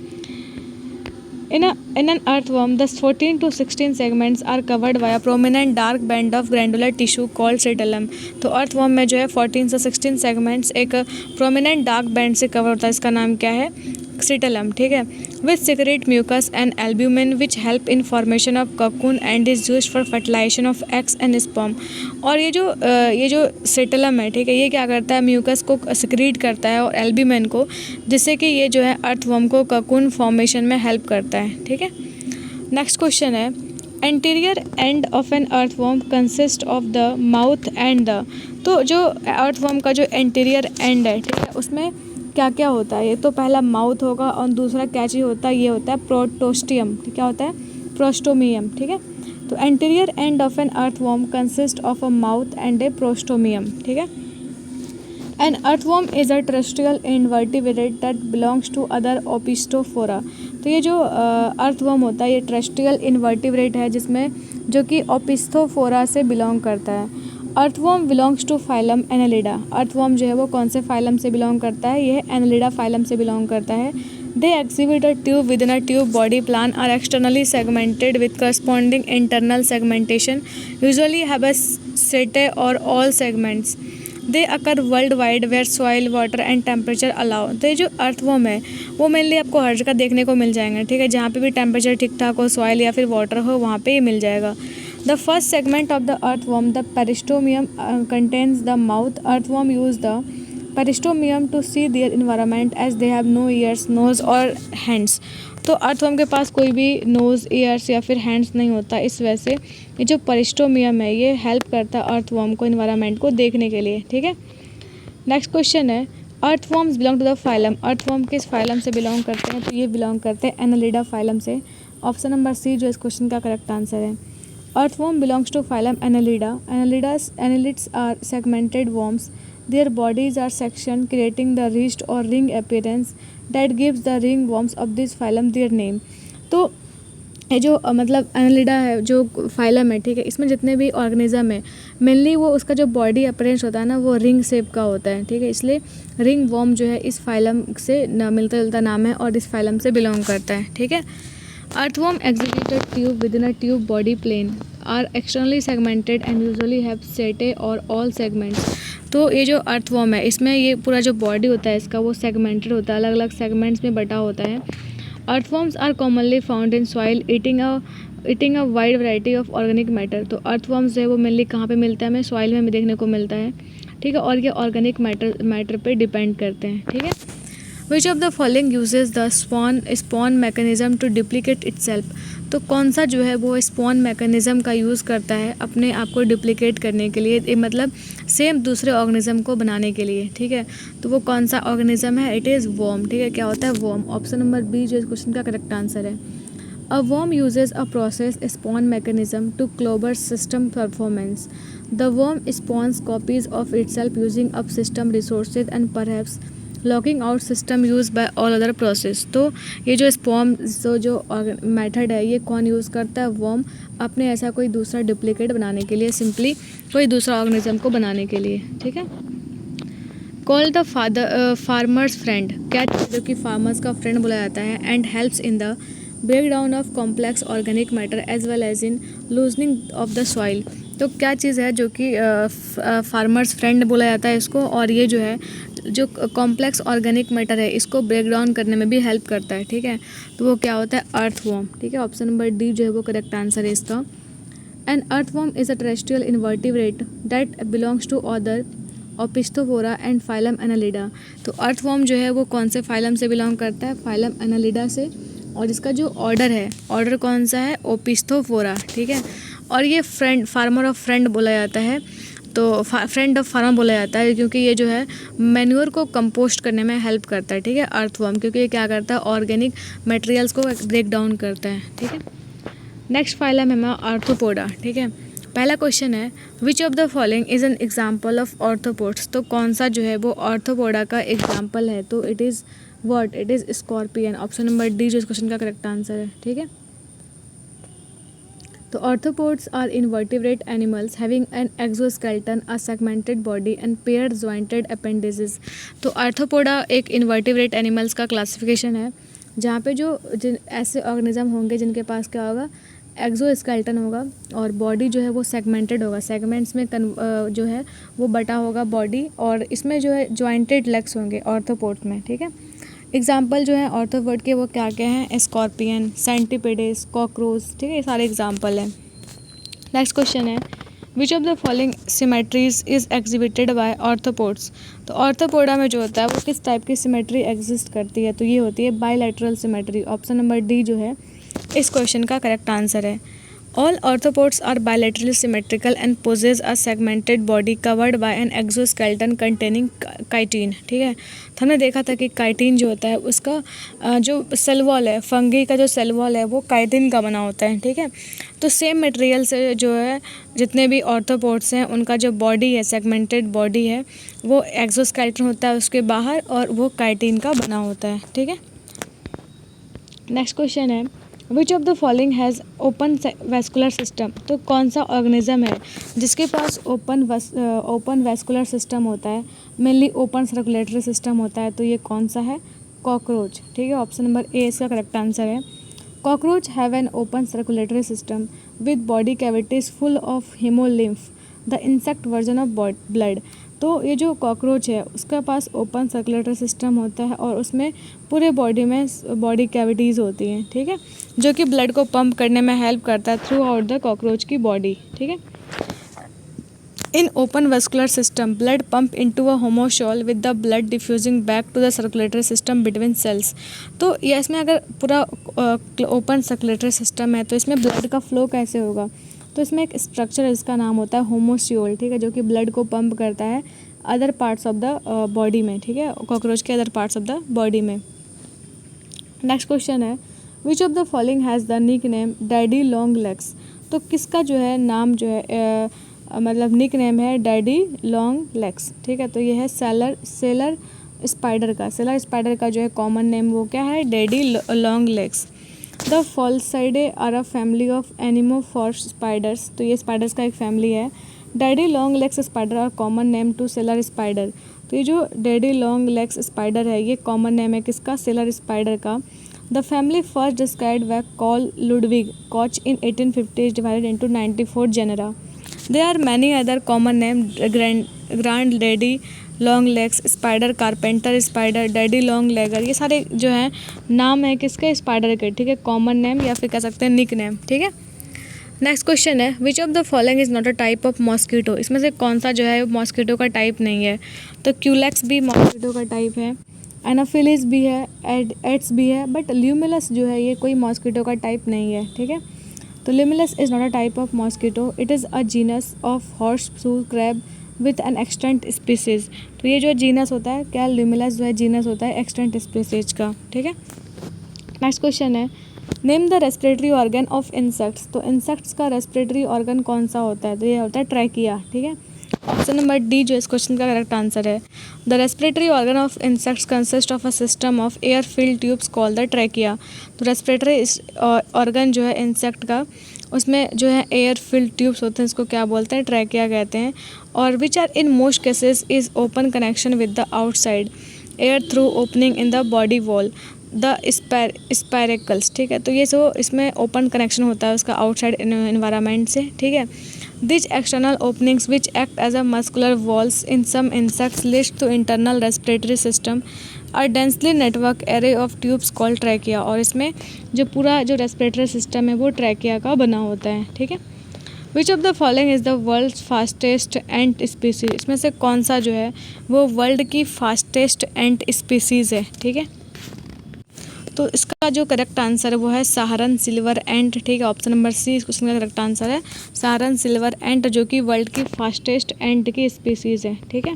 In an earthworm, the 14 to 16 segments are covered by a prominent dark band of granular tissue called सीटेलम। तो अर्थवर्म में जो है 14 से 16 सेगमेंट्स एक प्रोमिनेंट डार्क बैंड से कवर होता है, इसका नाम क्या है? सीटेलम, ठीक है। Which secrete mucus and albumin which help in formation of cocoon and is used for fertilization of eggs and sperm. और ये जो सीटेलम है, ठीक है, ये क्या करता है? म्यूकस को सिक्रीट करता है और एल्ब्यूमिन को, जिससे कि ये जो है अर्थवर्म को ककून फॉर्मेशन में हेल्प करता है, ठीक है। नेक्स्ट क्वेश्चन है, anterior end of an earthworm consist of the mouth and the. तो जो अर्थवर्म का जो एंटीरियर एंड है, ठीक है, उसमें क्या क्या होता है? ये तो पहला माउथ होगा और दूसरा क्या चीज़ होता है? ये होता है प्रोटोस्टियम, क्या होता है? प्रोस्टोमियम, ठीक है। तो anterior end of an earthworm consist of a mouth and a prostomium, ठीक है। An earthworm is a terrestrial invertebrate that belongs to order opisthopora. तो ये जो अर्थवर्म होता है ये टेरेस्ट्रियल इनवर्टिब्रेट है जिसमें जो कि ओपिस्थोफोरा से बिलोंग करता है। Earthworm belongs to phylum annelida. Earthworm जो है वो कौन से फाइलम से बिलोंग करता है? ये एनालिडा फाइलम से बिलोंग करता है। They exhibit a tube within a tube body plan are externally segmented with corresponding internal segmentation usually have a setae और all segments. They occur world wide where soil water and temperature allow. तो ये जो earthworm है वो mainly आपको हर जगह देखने को मिल जाएंगे, ठीक है। जहाँ पे भी टेम्परेचर ठीक ठाक हो, सॉइल या फिर वाटर हो, वहाँ पे ये मिल जाएगा। The first segment of the earthworm, the peristomium, contains the mouth. Earthworm use the peristomium to see their environment as they have no ears, nose or hands. तो अर्थवर्म के पास कोई भी नोज़, ईयर्स या फिर हैंड्स नहीं होता, इस वजह से ये जो परिस्टोमियम है ये हेल्प करता है अर्थवर्म को इन्वायरमेंट को देखने के लिए, ठीक है। नेक्स्ट क्वेश्चन है, earthworms belong to the phylum. Earthworm किस फाइलम से बिलोंग करते हैं? तो ये बिलोंग करते हैं एनालिडा फाइलम से। ऑप्शन नंबर सी जो इस क्वेश्चन का करेक्ट आंसर है। Earthworm belongs to phylum Annelida. Annelids are segmented worms. Their bodies are sectioned, creating the wreathed or ring appearance that gives the ringworms of this phylum their name. तो ये जो मतलब Annelida है जो phylum है, ठीक है, इसमें जितने भी ऑर्गेनिज्म है मेनली वो उसका जो बॉडी अपीयरेंस होता है ना वो रिंग शेप का होता है, ठीक है। इसलिए रिंग वर्म जो है इस फाइलम से मिलता जुलता नाम है और इस फाइलम से बिलोंग करता है, ठीक है। Earthworm exhibit a tube within a tube body plane, are externally segmented and usually have setae or all segments. तो ये जो अर्थवर्म है इसमें ये पूरा जो बॉडी होता है इसका वो सेगमेंटेड होता है, अलग अलग सेगमेंट्स में बटा होता है। Earthworms are commonly found in soil eating a wide variety of organic matter. तो अर्थवर्म्स जो है वो मेनली कहाँ पे मिलता है? हमें सॉइल में भी देखने को मिलता है, ठीक है, और ये ऑर्गेनिक मैटर पे डिपेंड करते हैं, ठीक है। Which of the following uses the spawn mechanism to duplicate itself. तो कौन सा जो है वो स्पॉन मैकेनिज्म का यूज़ करता है अपने आप को डुप्लीकेट करने के लिए, मतलब सेम दूसरे ऑर्गेनिज्म को बनाने के लिए, ठीक है। तो वो कौन सा ऑर्गेनिज्म है? इट इज़ वर्म, ठीक है। क्या होता है? वर्म। ऑप्शन नंबर बी जो इस क्वेश्चन का करेक्ट आंसर है। A worm uses a process spawn mechanism to clobber system performance. The worm spawns copies of itself using up system resources and perhaps locking out system use by all other process. तो ये जो sperm जो method है ये कौन use करता है? Worm अपने ऐसा कोई दूसरा डुप्लीकेट बनाने के लिए, सिंपली कोई दूसरा ऑर्गेनिज्म को बनाने के लिए, ठीक है। कॉल द फार्मर्स फ्रेंड, क्या चीज़ जो कि फार्मर्स का फ्रेंड बोला जाता है, and helps in the break down of complex organic matter as well as in loosening of the soil. तो क्या चीज़ है जो कि फार्मर्स फ्रेंड बोला जाता है इसको, और ये जो है जो कॉम्प्लेक्स ऑर्गेनिक मैटर है इसको ब्रेक डाउन करने में भी हेल्प करता है, ठीक है। तो वो क्या होता है? अर्थवर्म, ठीक है। ऑप्शन नंबर डी जो है वो करेक्ट आंसर है इसका। An earthworm is a terrestrial invertebrate that belongs to order opisthophora and phylum annelida. तो अर्थवर्म जो है वो कौन से फाइलम से बिलोंग करता है? फाइलम एनालिडा से। और इसका जो ऑर्डर है, ऑर्डर कौन सा है? ओपिस्थोफोरा, ठीक है। और ये फ्रेंड, फार्मर ऑफ फ्रेंड बोला जाता है, तो फ्रेंड ऑफ फार्मर बोला जाता है क्योंकि ये जो है मैन्योर को कंपोस्ट करने में हेल्प करता है, ठीक है, अर्थवर्म, क्योंकि ये क्या करता है? ऑर्गेनिक मटेरियल्स को ब्रेक डाउन करता है, ठीक है। नेक्स्ट फाइलम है हमारा आर्थ्रोपोडा, ठीक है। पहला क्वेश्चन है which of the following is an example of arthropods. तो कौन सा जो है वो आर्थ्रोपोडा का एग्जाम्पल है? तो it is what? It is scorpion. Option number D जो इस क्वेश्चन का करेक्ट आंसर है, ठीक है। तो arthropods are invertebrate animals having an exoskeleton, a segmented body and paired jointed appendices. तो आर्थ्रोपोडा एक इनवर्टिब्रेट एनिमल्स का क्लासिफिकेशन है जहाँ पे जो जिन ऐसे ऑर्गेनिज्म होंगे जिनके पास क्या होगा? एक्सोस्केलेटन होगा, और बॉडी जो है वो सेगमेंटेड होगा, सेगमेंट्स में जो है वो बटा होगा बॉडी, और इसमें जो है जॉइंटेड लेग्स होंगे आर्थ्रोपोड्स में, ठीक है। एग्जाम्पल जो है आर्थ्रोपोड के वो क्या क्या हैं? स्कॉर्पियन, सेंटीपिडेस, कॉकरोच, ठीक है, ये सारे एग्जाम्पल हैं। नेक्स्ट क्वेश्चन है which of the following symmetries is exhibited by arthropods. तो आर्थ्रोपोडा में जो होता है वो किस टाइप की सिमेट्री एग्जिस्ट करती है? तो ये होती है bilateral symmetry. Option number D जो है इस क्वेश्चन का करेक्ट आंसर है। All arthropods are bilaterally symmetrical and possess a segmented body covered by an exoskeleton containing chitin, ठीक है। तो हमने देखा था कि काइटिन जो होता है उसका जो सेल वॉल है, फंगी का जो सेल वॉल है वो काइटिन का बना होता है, ठीक है। तो सेम मटेरियल से जो है जितने भी आर्थ्रोपोड्स हैं उनका जो बॉडी है, सेगमेंटेड बॉडी है, वो एक्सोस्केलेटन होता है उसके बाहर, और वो काइटिन का बना होता है, ठीक है। नेक्स्ट क्वेश्चन है which of the following has open vascular system. तो कौन सा ऑर्गेनिज्म है जिसके पास ओपन वैस्कुलर सिस्टम होता है, मेनली ओपन सर्कुलेटरी सिस्टम होता है? तो ये कौन सा है? कॉकरोच, ठीक है। ऑप्शन नंबर ए इसका करेक्ट आंसर है। Cockroach have an open circulatory system with body cavities full of haemolymph, the insect version of blood. तो ये जो कॉकरोच है उसके पास ओपन सर्कुलेटरी सिस्टम होता है और उसमें पूरे बॉडी में बॉडी कैविटीज़ होती हैं, ठीक है, जो कि ब्लड को पंप करने में हेल्प करता है थ्रू आउट द कॉकरोच की बॉडी, ठीक है। In open vascular system blood pump into a haemocoel with the blood diffusing back to the circulatory system between cells. तो ये इसमें अगर पूरा ओपन सर्कुलेटरी सिस्टम है तो इसमें ब्लड का फ्लो कैसे होगा? तो इसमें एक स्ट्रक्चर है जिसका नाम होता है होमोशियोल, ठीक है, जो कि ब्लड को पंप करता है other parts of the body में, ठीक है, कॉकरोच के other parts of the body में। नेक्स्ट क्वेश्चन है which of the following has the nick name daddy long legs. तो किसका जो है नाम जो है मतलब निक नेम है डैडी लॉन्ग लेग्स, ठीक है। तो ये है सेलर स्पाइडर का। सेलर स्पाइडर का जो है कॉमन नेम वो क्या है? Daddy long legs. The फॉल्साइडे are a family of एनिमोफॉर्स स्पाइडर्स। तो ये स्पाइडर्स का एक फैमिली है। Daddy long legs spider are common name to cellar spider. तो ये जो डैडी लॉन्ग लेग्स स्पाइडर है ये कॉमन नेम है किसका? सेलर स्पाइडर का। The family first described by Carl Ludwig Koch in 1850 divided into 94 genera. There are many other common names grand daddy long legs spider, carpenter spider, daddy long legger। ये सारे जो हैं नाम है किसके? स्पाइडर के, ठीक है, कॉमन नेम या फिर कह सकते हैं निक नेम, ठीक है। नेक्स्ट क्वेश्चन है which of the following is not a type of mosquito. इसमें से कौन सा जो है मॉस्किटो का टाइप नहीं है? तो क्यूलेक्स भी मॉस्किटो का टाइप है, एनाफिलिस भी है, एड्स भी है, बट ल्यूमिलस जो है ये कोई मॉस्किटो का टाइप नहीं है, ठीक है। तो limulus is not a type of mosquito, it is a genus of horseshoe crab with an extant species. तो ये जो जीनस होता है क्या? ल्यूमिलस जो है जीनस होता है एक्सटेंट स्पीसीज का, ठीक है। नेक्स्ट क्वेश्चन है name the respiratory organ of insects. तो इंसेक्ट्स का रेस्पिरेटरी ऑर्गन कौन सा होता है? तो ये होता है ट्रैकिया, ठीक है। ऑप्शन नंबर डी जो इस क्वेश्चन का करेक्ट आंसर है। The respiratory organ of insects consist of a system of air filled tubes called the trachea. तो रेस्पिरेटरी ऑर्गन जो है इंसेक्ट का, उसमें जो है एयर फिल्ड ट्यूब्स होते हैं, इसको क्या बोलते हैं, ट्रैकिया कहते हैं। और which are in most cases is open connection with the outside air through opening in the body wall the spiracles. ठीक है, तो ये जो इसमें ओपन कनेक्शन होता है उसका आउटसाइड इन्वायरमेंट से। ठीक है, this external openings which act as a muscular walls in some insects leads to internal respiratory system और densely network array of tubes called trachea. और इसमें जो पूरा जो रेस्पिरेटरी सिस्टम है वो ट्रैकिया का बना होता है। ठीक है, which of the following is the world's fastest ant species. इसमें से कौन सा जो है वो वर्ल्ड की फास्टेस्ट एंट स्पीसीज़ है। ठीक है, तो इसका जो करेक्ट आंसर है वो है सहारन सिल्वर एंट। ठीक है, ऑप्शन नंबर सी इस क्वेश्चन का करेक्ट आंसर है सहारन सिल्वर एंट, जो कि वर्ल्ड की फास्टेस्ट एंट की स्पीसीज़ है। ठीक है,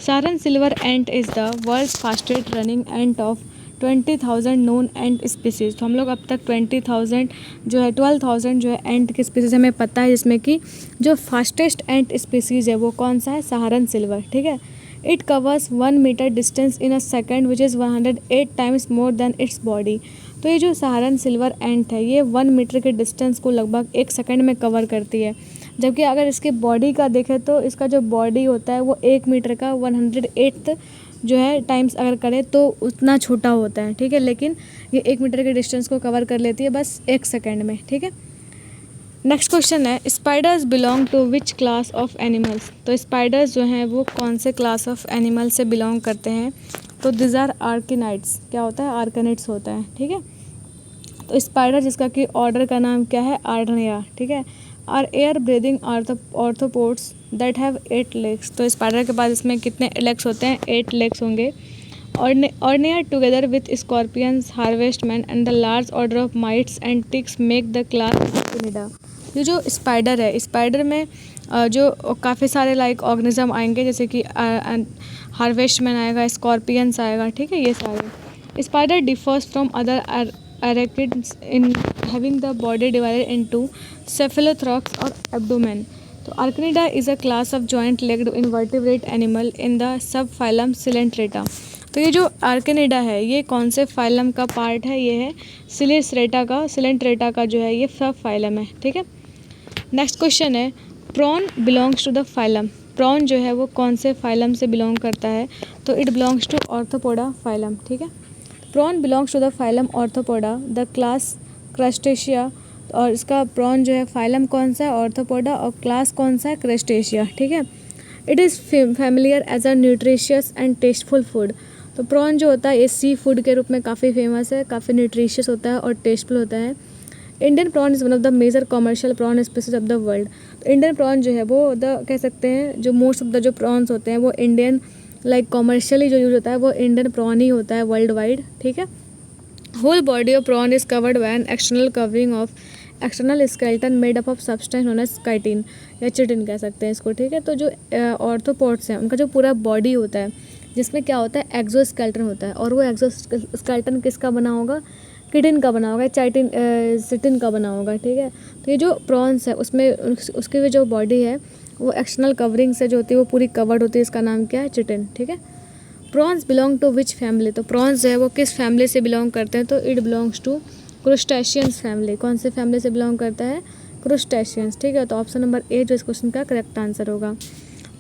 Saharan silver ant is the world's fastest running ant of 20,000 known ant species. तो हम लोग अब तक 20,000 जो है 12,000 जो है एंट की स्पीसीज़ हमें पता है, जिसमें कि जो फास्टेस्ट एंट स्पीसीज़ है वो कौन सा है, सहारन सिल्वर। ठीक है, it covers 1 metre distance in a second which is 108 times more than its body. तो ये जो सहारन सिल्वर एंट है ये 1 मीटर के डिस्टेंस को लगभग 1 सेकेंड में कवर करती है, जबकि अगर इसके बॉडी का देखें तो इसका जो बॉडी होता है वो 1 मीटर का 108 जो है टाइम्स अगर करे तो उतना छोटा होता है। ठीक है, लेकिन ये 1 मीटर के डिस्टेंस को कवर कर लेती है बस 1 सेकेंड में। ठीक है, नेक्स्ट क्वेश्चन है spiders belong to which class of animals. तो स्पाइडर्स जो हैं वो कौन से क्लास ऑफ एनिमल से बिलोंग करते हैं, तो दिस आर आर्किनाइड्स। क्या होता है, आर्किनाइड्स होता है। ठीक है, तो स्पाइडर जिसका कि ऑर्डर का नाम क्या है, आर्निया। ठीक है, are air breathing arthropods that have 8 legs. तो स्पाइडर के पास इसमें कितने लेग्स होते हैं, 8 लेग्स होंगे। Ornea together with scorpions, harvestmen and the large order of mites and ticks make the class Arachnida। ये जो स्पाइडर है, स्पाइडर में जो काफ़ी सारे लाइक ऑर्गेनिज्म आएंगे, जैसे कि हार्वेस्टमैन आएगा, स्कॉर्पियंस आएगा। ठीक है, ये सारे spider differs from other arachnids in having the body divided into cephalothorax और abdomen। तो Arachnida is a class of joint-legged invertebrate animal in the subphylum Coelenterata। तो ये जो आर्किनिडा है ये कौन से फाइलम का पार्ट है, ये है सिलेंट्रेटा का जो है ये सब फाइलम है। ठीक है, नेक्स्ट क्वेश्चन है prawn belongs to the phylum. Prawn जो है वो कौन से फाइलम से बिलोंग करता है, तो it belongs to arthropoda phylum. ठीक है, prawn belongs to the phylum arthropoda the class crustacea. और इसका प्रॉन जो है फाइलम कौन सा है, ऑर्थोपोडा, और क्लास कौन सा है, क्रस्टेशिया। ठीक है, it is familiar as a nutritious and tasteful food. तो प्रॉन जो होता है ये सी फूड के रूप में काफ़ी फेमस है, काफ़ी न्यूट्रिशियस होता है और टेस्टफुल होता है। Indian prawn is one of the major commercial prawn species of the world. तो इंडियन प्रॉन जो है वो कह सकते हैं जो मोस्ट ऑफ द जो प्रॉन्स होते हैं वो इंडियन लाइक कमर्शियली जो यूज होता है वो इंडियन प्रॉन ही होता है वर्ल्ड वाइड। ठीक है, whole body of prawn is covered by an external covering of external skeleton made up of substance known as chitin या चिटिन कह सकते हैं इसको। ठीक है, तो जो ऑर्थोपोड्स हैं उनका जो पूरा बॉडी होता है जिसमें क्या होता है, एक्सोस्केलेटन होता है, और वो एक्सोस्केलेटन किसका बना होगा, किटिन का बना होगा, चिटिन का बना होगा। ठीक है, तो ये जो प्रॉन्स है उसमें उसकी भी जो बॉडी है वो एक्सटर्नल कवरिंग से जो होती है वो पूरी कवर्ड होती है, इसका नाम क्या है, चिटिन। ठीक है, prawns belong to which family. तो प्रॉन्स जो है वो किस फैमिली से बिलोंग करते हैं, तो इट बिलोंग्स टू क्रुस्टेशियंस फैमिली। कौन से फैमिली से बिलोंग करता है, क्रुस्टेशियंस। ठीक है, तो ऑप्शन नंबर ए जो इस क्वेश्चन का करेक्ट आंसर होगा।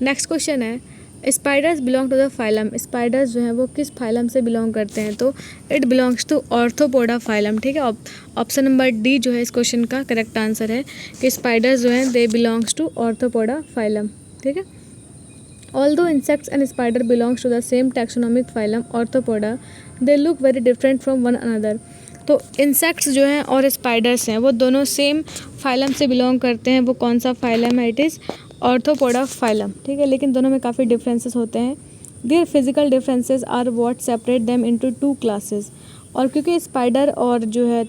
नेक्स्ट क्वेश्चन है spiders belong to the phylum. Spiders जो हैं वो किस फाइलम से बिलोंग करते हैं, तो it belongs to arthropoda phylum. ठीक है, ऑप्शन नंबर डी जो है इस क्वेश्चन का करेक्ट आंसर है कि स्पाइडर्स जो हैं they belongs to arthropoda phylum. ठीक है, although insects and spider belongs to the same taxonomic phylum Arthropoda they look very different from one another. तो इंसेक्ट्स जो हैं और स्पाइडर्स हैं वो दोनों सेम फाइलम से बिलोंग करते हैं। वो कौन सा फाइलम है, इट इज़ ऑर्थोपोडा फाइलम। ठीक है, लेकिन दोनों में काफ़ी डिफरेंसेस होते हैं। Their physical differences are what separate them into 2 classes. और क्योंकि स्पाइडर और जो है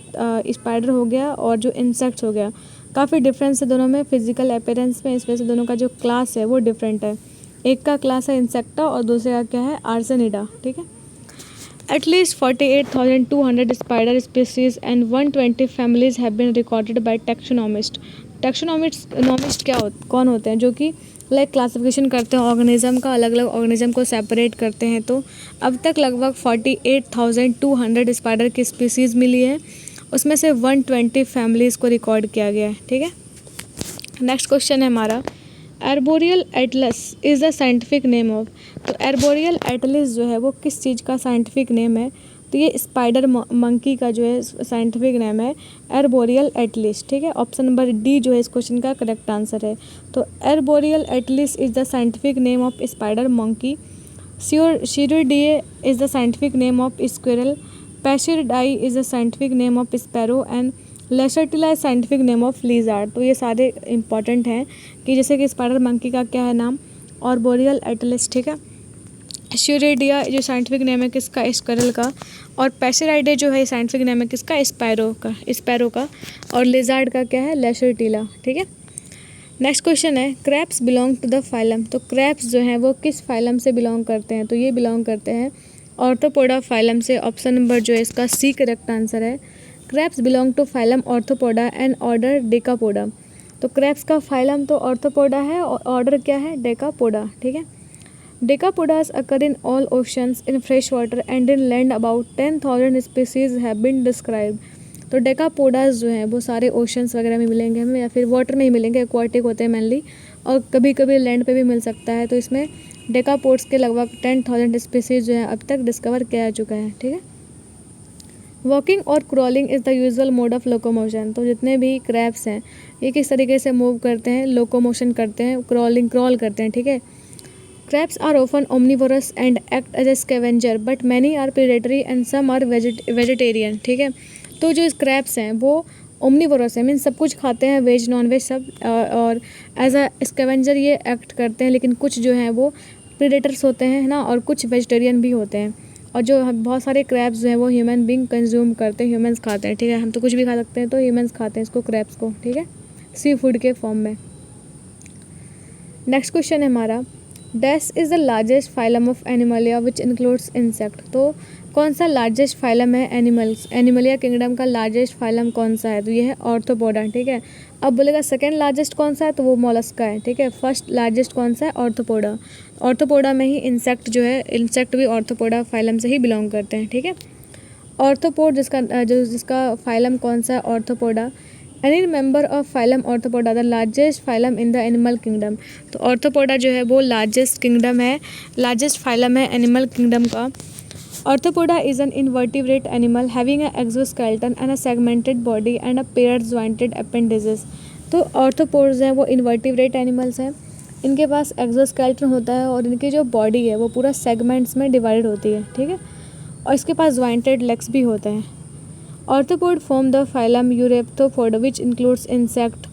स्पाइडर हो गया और जो इंसेक्ट्स हो गया काफ़ी डिफरेंस है दोनों में फिजिकल अपीयरेंस में, इस वजह से दोनों का जो क्लास है वो डिफरेंट है। एक का क्लास है इंसेक्टा और दूसरे का क्या है, आर्सेनिडा। ठीक है, at least 48,200 spider species and 120 families have been recorded by taxonomist. Taxonomist कौन होते हैं, जो कि लाइक क्लासिफिकेशन करते हैं ऑर्गेनिज्म का, अलग अलग ऑर्गेनिज्म को सेपरेट करते हैं। तो अब तक लगभग 48,200 स्पाइडर की स्पीसीज़ मिली है, उसमें से 120 फैमिलीज़ को रिकॉर्ड किया गया है। ठीक है, नेक्स्ट क्वेश्चन है हमारा, arboreal Atlas is the scientific name of. तो आर्बोरियल एटलस जो है वो किस चीज़ का साइंटिफिक नेम है? तो ये स्पाइडर मंकी का जो है साइंटिफिक नेम है आर्बोरियल एटलिस। ठीक है, ऑप्शन नंबर डी जो है इस क्वेश्चन का करेक्ट आंसर है। तो arboreal at least is the scientific name of spider monkey. Sciuridae is the scientific name of squirrel. Passerinae is the scientific name of sparrow and Lacertilla is scientific name of lizard। तो ये सारे important हैं कि जैसे कि spider monkey का क्या है नाम, आर्बोरियल एटलस। ठीक है, Sciuridae जो साइंटिफिक नेम है किसका, स्क्विरल का, और पैसेराइडे जो है साइंटिफिक नेम है किसका, स्पैरो का, और लिजार्ड का क्या है, लेसरटिला। ठीक है, नेक्स्ट क्वेश्चन है, crabs belong to the phylum. तो क्रैब्स जो हैं वो किस फाइलम से बिलोंग करते हैं? तो ये बिलोंग करते हैं ऑर्थोपोडा फाइलम से। ऑप्शन नंबर जो है इसका सी करेक्ट आंसर है। Crabs belong to phylum arthropoda and order decapoda. तो क्रैब्स का फाइलम तो ऑर्थोपोडा है और ऑर्डर क्या है, डेकापोडा। ठीक है, decapodas occur in all oceans in fresh water and in land. About 10,000 species have been described. तो डेकापोडास जो हैं वो सारे ओशंस वगैरह में मिलेंगे हमें, या फिर वाटर में ही मिलेंगे, एक्वाटिक होते हैं मेनली, और कभी कभी लैंड पे भी मिल सकता है। तो इसमें डेकापोड्स के लगभग 10,000 स्पीसीज जो है अब तक डिस्कवर किया जा चुका है। ठीक है, वॉकिंग और crawling is the usual mode of locomotion. तो जितने भी क्रैब्स हैं ये किस तरीके से मूव करते हैं, लोकोमोशन करते हैं, क्रॉल करते हैं। ठीक है, crabs are often omnivorous and act as a scavenger but many are predatory and some are vegetarian. ठीक है, तो जो क्रैब्स हैं वो ओमनिवोरस है, मीन सब कुछ खाते हैं, वेज नॉन वेज सब, और एज अ स्कैवेंजर ये एक्ट करते हैं, लेकिन कुछ जो हैं वो प्रेडेटर्स होते हैं ना, और कुछ वेजिटेरियन भी होते हैं। और जो बहुत सारे क्रैब्स जो हैं वो ह्यूमन बींग कंज्यूम करते हैं, ह्यूमंस खाते हैं। ठीक है, हम तो कुछ भी खा सकते हैं, तो ह्यूमंस खाते हैं इसको, क्रैब्स को। ठीक है, सी फूड के फॉर्म में। नेक्स्ट क्वेश्चन है हमारा, dash is the largest phylum of Animalia which includes insect. तो कौन सा लार्जेस्ट फाइलम है एनिमलिया किंगडम का लार्जेस्ट फाइलम कौन सा है? तो ये है ऑर्थोपोडा। ठीक है, अब बोलेगा सेकंड लार्जेस्ट कौन सा है, तो वो मोलस्का है। ठीक है, फर्स्ट लार्जेस्ट कौन सा है, ऑर्थोपोडा। ऑर्थोपोडा में ही इंसेक्ट जो है, इंसेक्ट भी ऑर्थोपोडा फाइलम से ही बिलोंग करते हैं। ठीक है, ऑर्थोपोड जिसका फाइलम कौन सा है, arthropoda. Any member of phylum arthropoda the largest phylum in the animal kingdom. तो ऑर्थोपोडा जो है वो लार्जेस्ट किंगडम है, लार्जेस्ट फाइलम है एनिमल किंगडम का। Arthropoda is an invertebrate animal having an exoskeleton and a segmented body and a pair jointed appendages। तो arthropods हैं वो इन्वर्टिब्रेट एनिमल्स हैं, इनके पास एक्सोस्केलेटन होता है और इनकी जो बॉडी है वो पूरा सेगमेंट्स में डिवाइड होती है। ठीक है, और इसके पास जॉइंटेड लेग्स भी होते हैं। Arthropod form the phylum euarthropoda which includes insect.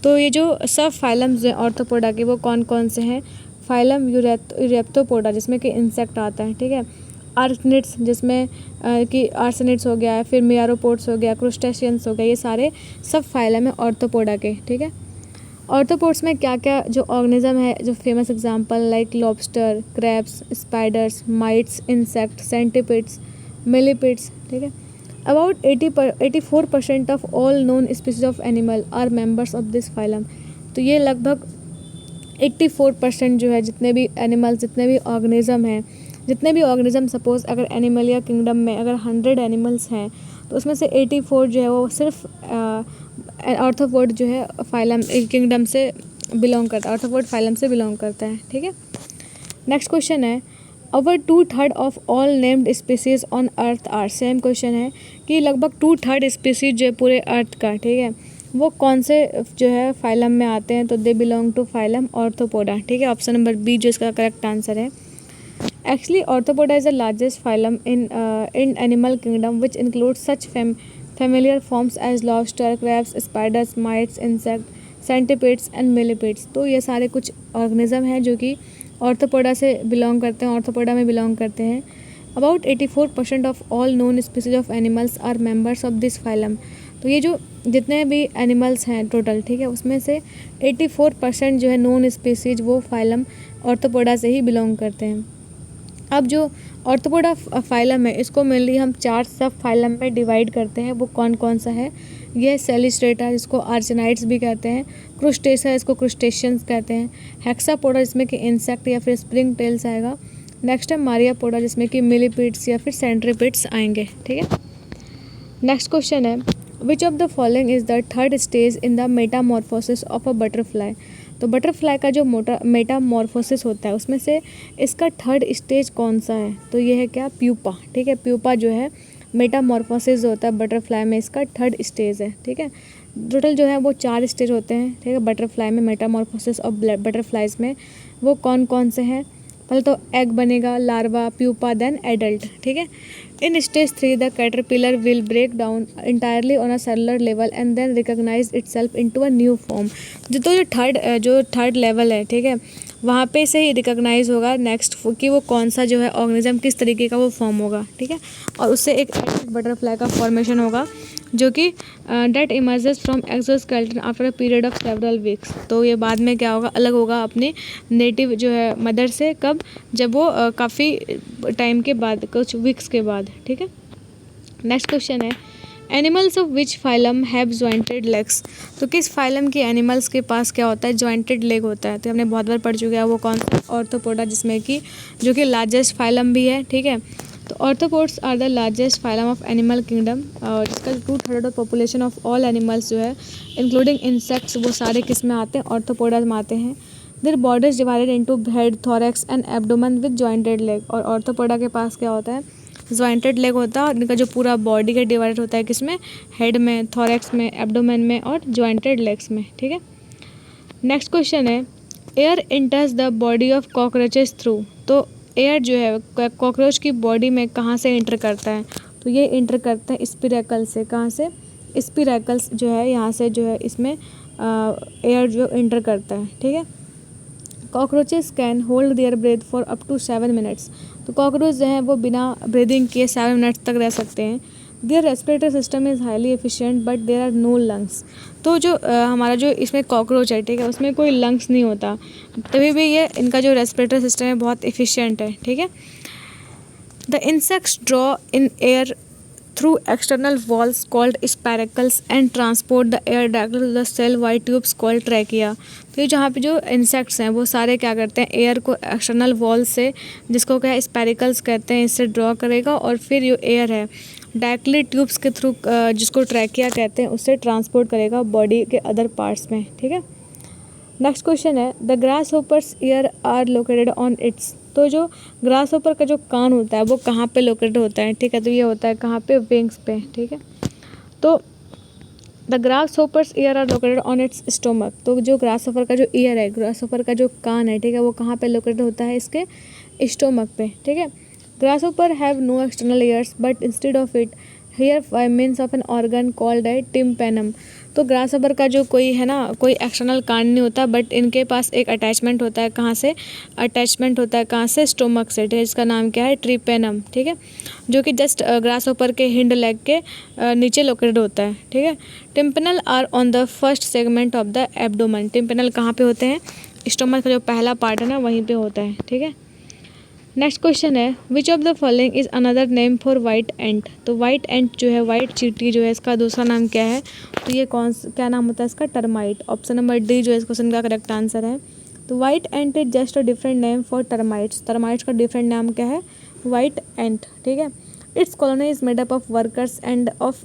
तो ये जो सब फाइलम्स हैं ऑर्थोपोडा के वो कौन कौन से हैं, फाइलम यूरेप्टोपोडा जिसमें कि इंसेक्ट आता है। ठीक है, आर्सनिड्स जिसमें कि आर्सनिड्स हो गया है, फिर मियारोपोड्स हो गया, क्रूस्टेशियंस हो गया, ये सारे सब फाइलम है ऑर्थोपोडा के। ठीक है, ऑर्थोपोड्स में क्या क्या जो ऑर्गेनिज्म है, जो famous example like lobster, crabs, spiders, mites, insect, centipedes, millipedes. ठीक है, about 84% of all known species of animal are members of this phylum. तो ये लगभग 84% जो है जितने भी एनिमल्स, जितने भी ऑर्गेनिज्म सपोज अगर एनिमलिया किंगडम में अगर 100 एनिमल्स हैं तो उसमें से 84 जो है वो सिर्फ ऑर्थोपोड जो है फाइलम किंगडम से बिलोंग करता है, ऑर्थोपोड फाइलम से बिलोंग करता है। ठीक है, नेक्स्ट क्वेश्चन है, over 2/3 of all named species on earth are. Same question है कि लगभग 2/3 स्पीसीज जो है पूरे अर्थ का, ठीक है, वो कौन से जो है फाइलम में आते हैं? तो they belong to phylum Arthropoda. ठीक है, ऑप्शन नंबर बी जो इसका करेक्ट आंसर है। Actually, Arthropoda is the largest phylum in animal kingdom, which includes such familiar forms as lobster, crabs, spiders, mites, insects, centipedes and millipedes। तो ये सारे कुछ organism हैं जो कि ऑर्थोपोडा से बिलोंग करते हैं, ऑर्थोपोडा में बिलोंग करते हैं। About 84% of all known species of animals are members of this phylum. तो ये जो जितने भी एनिमल्स हैं टोटल, ठीक है, उसमें से 84% जो है नोन स्पीसीज वो फाइलम ऑर्थोपोडा से ही बिलोंग करते हैं। अब जो ऑर्थोपोडा फाइलम है इसको मेनली हम 4 सब फाइलम में डिवाइड करते हैं। वो कौन कौन सा है? ये सेलिस्ट्रेटा जिसको आर्चेनाइड्स भी कहते हैं, क्रुस्टेसा इसको क्रुस्टेशियंस कहते हैं, हेक्सापोडा जिसमें कि इंसेक्ट या फिर स्प्रिंग टेल्स आएगा। नेक्स्ट है मारियापोडा जिसमें कि मिलीपीड्स या फिर सेंट्रीपीड्स आएंगे, ठीक है। नेक्स्ट क्वेश्चन है which of the following is the third stage in the Metamorphosis of a butterfly. तो बटरफ्लाई का जो मेटामॉर्फोसिस होता है उसमें से इसका थर्ड स्टेज कौन सा है, तो ये है क्या, प्यूपा, ठीक है। प्यूपा जो है मेटामॉर्फोसिस होता है बटरफ्लाई में, इसका थर्ड स्टेज है, ठीक है। टोटल जो है वो 4 स्टेज होते हैं, ठीक है, बटरफ्लाई में मेटामॉर्फोसिस और बटरफ्लाइज में। वो कौन कौन से हैं, पहले तो एग बनेगा, लार्वा, प्यूपा, देन एडल्ट, ठीक है। In stage 3 the caterpillar will break down entirely on a cellular level and then recognize itself into a new form. जो थर्ड लेवल है, ठीक है, वहाँ पे से ही रिकॉग्नाइज होगा नेक्स्ट कि वो कौन सा जो है ऑर्गेनिज्म किस तरीके का वो फॉर्म होगा, ठीक है। और उससे एक बटरफ्लाई का फॉर्मेशन होगा जो कि that emerges from exoskeleton after a period of several weeks. तो ये बाद में क्या होगा, अलग होगा अपने नेटिव जो है मदर से, कब, जब वो काफ़ी टाइम के बाद, कुछ वीक्स के बाद, ठीक है। नेक्स्ट क्वेश्चन है animals of which phylum have jointed legs. तो किस फाइलम के एनिमल्स के पास क्या होता है, जॉइंटेड लेग होता है। तो हमने बहुत बार पढ़ चुके हैं वो कौन सा, ऑर्थोपोडा, जिसमें कि जो कि लार्जेस्ट फाइलम भी है, ठीक है। तो arthropods are the largest phylum of animal kingdom, और इसका 2/3 of population of all animals जो है इंक्लूडिंग इंसेक्ट्स वो सारे किस में आते हैं, ऑर्थोपोडा में आते हैं। Their body is divided into head, thorax and abdomen with jointed leg. और ऑर्थोपोडा के पास क्या होता है, जॉइंटेड लेग होता है, और इनका जो पूरा बॉडी का डिवाइडेड होता है किसमें, हेड में, थोरैक्स में, एब्डोमेन में और जॉइंटेड लेग्स में, ठीक है। नेक्स्ट क्वेश्चन है air इंटर्स the body of cockroaches through. तो एयर जो है कॉकरोच की बॉडी में कहाँ से इंटर करता है, तो ये इंटर करता है स्पिरेकल से। कहाँ से, स्पिरेकल्स जो है यहाँ से जो है इसमें एयर जो इंटर करता है, ठीक है। Cockroaches can hold their breath for up to 7 minutes. तो कॉकरोच जो हैं वो बिना ब्रीदिंग किए 7 मिनट्स तक रह सकते हैं। Their respiratory system is highly efficient but there are no lungs. तो जो हमारा जो इसमें कॉकरोच है, ठीक है, उसमें कोई लंग्स नहीं होता, तभी भी ये इनका जो रेस्पिरेटरी सिस्टम है बहुत एफिशिएंट है, ठीक है। The insects draw in air through external walls called spiracles and transport the air directly to the cell wide tubes called trachea। तो ये जहाँ पे जो इंसेक्ट्स हैं वो सारे क्या करते हैं, एयर को एक्सटर्नल वॉल से, जिसको क्या स्पैरिकल्स कहते हैं, इससे ड्रॉ करेगा और फिर जो एयर है डायरेक्टली ट्यूब्स के थ्रू, जिसको ट्रैकिया कहते हैं, उससे ट्रांसपोर्ट करेगा बॉडी के अदर पार्ट्स में, ठीक है। नेक्स्ट क्वेश्चन है the grasshoppers ear are located on its. तो जो ग्रास होपर का जो कान होता है वो कहाँ पे लोकेटेड होता है, ठीक है, तो ये होता है कहाँ पे, विंग्स पे, ठीक है। तो the grasshoppers ear are located on its stomach. तो जो ग्रास होपर का जो ईयर है, ग्रास होपर का जो कान है, ठीक है, वो कहाँ पे लोकेटेड होता है, इसके स्टोमक पे, ठीक है। Grasshopper have no external ears but instead of it hear by means of an organ called a tympanum. तो ग्रास होपर का जो कोई है ना, कोई एक्सटर्नल कान नहीं होता, बट इनके पास एक अटैचमेंट होता है, कहाँ से, अटैचमेंट होता है कहाँ से, स्टोमक से, ठीक है, जिसका नाम क्या है, ट्रिपेनम, ठीक है, जो कि जस्ट ग्रास होपर के हिंड लेग के नीचे लोकेटेड होता है, ठीक है। Tympanal are on the first segment of the abdomen. Tympanal कहाँ पे होते हैं, स्टोमक का जो पहला पार्ट है ना वहीं पे होता है, ठीक है। नेक्स्ट क्वेश्चन है which of the following is another name for white ant. तो वाइट एंट जो है, वाइट चींटी जो है, इसका दूसरा नाम क्या है, तो ये क्या नाम होता है इसका, टर्माइट। ऑप्शन नंबर डी जो है इस क्वेश्चन का करेक्ट आंसर है। तो white ant is just a different name for termites. Termites का डिफरेंट नाम क्या है, वाइट एंट, ठीक है। Its colony is made up of workers and of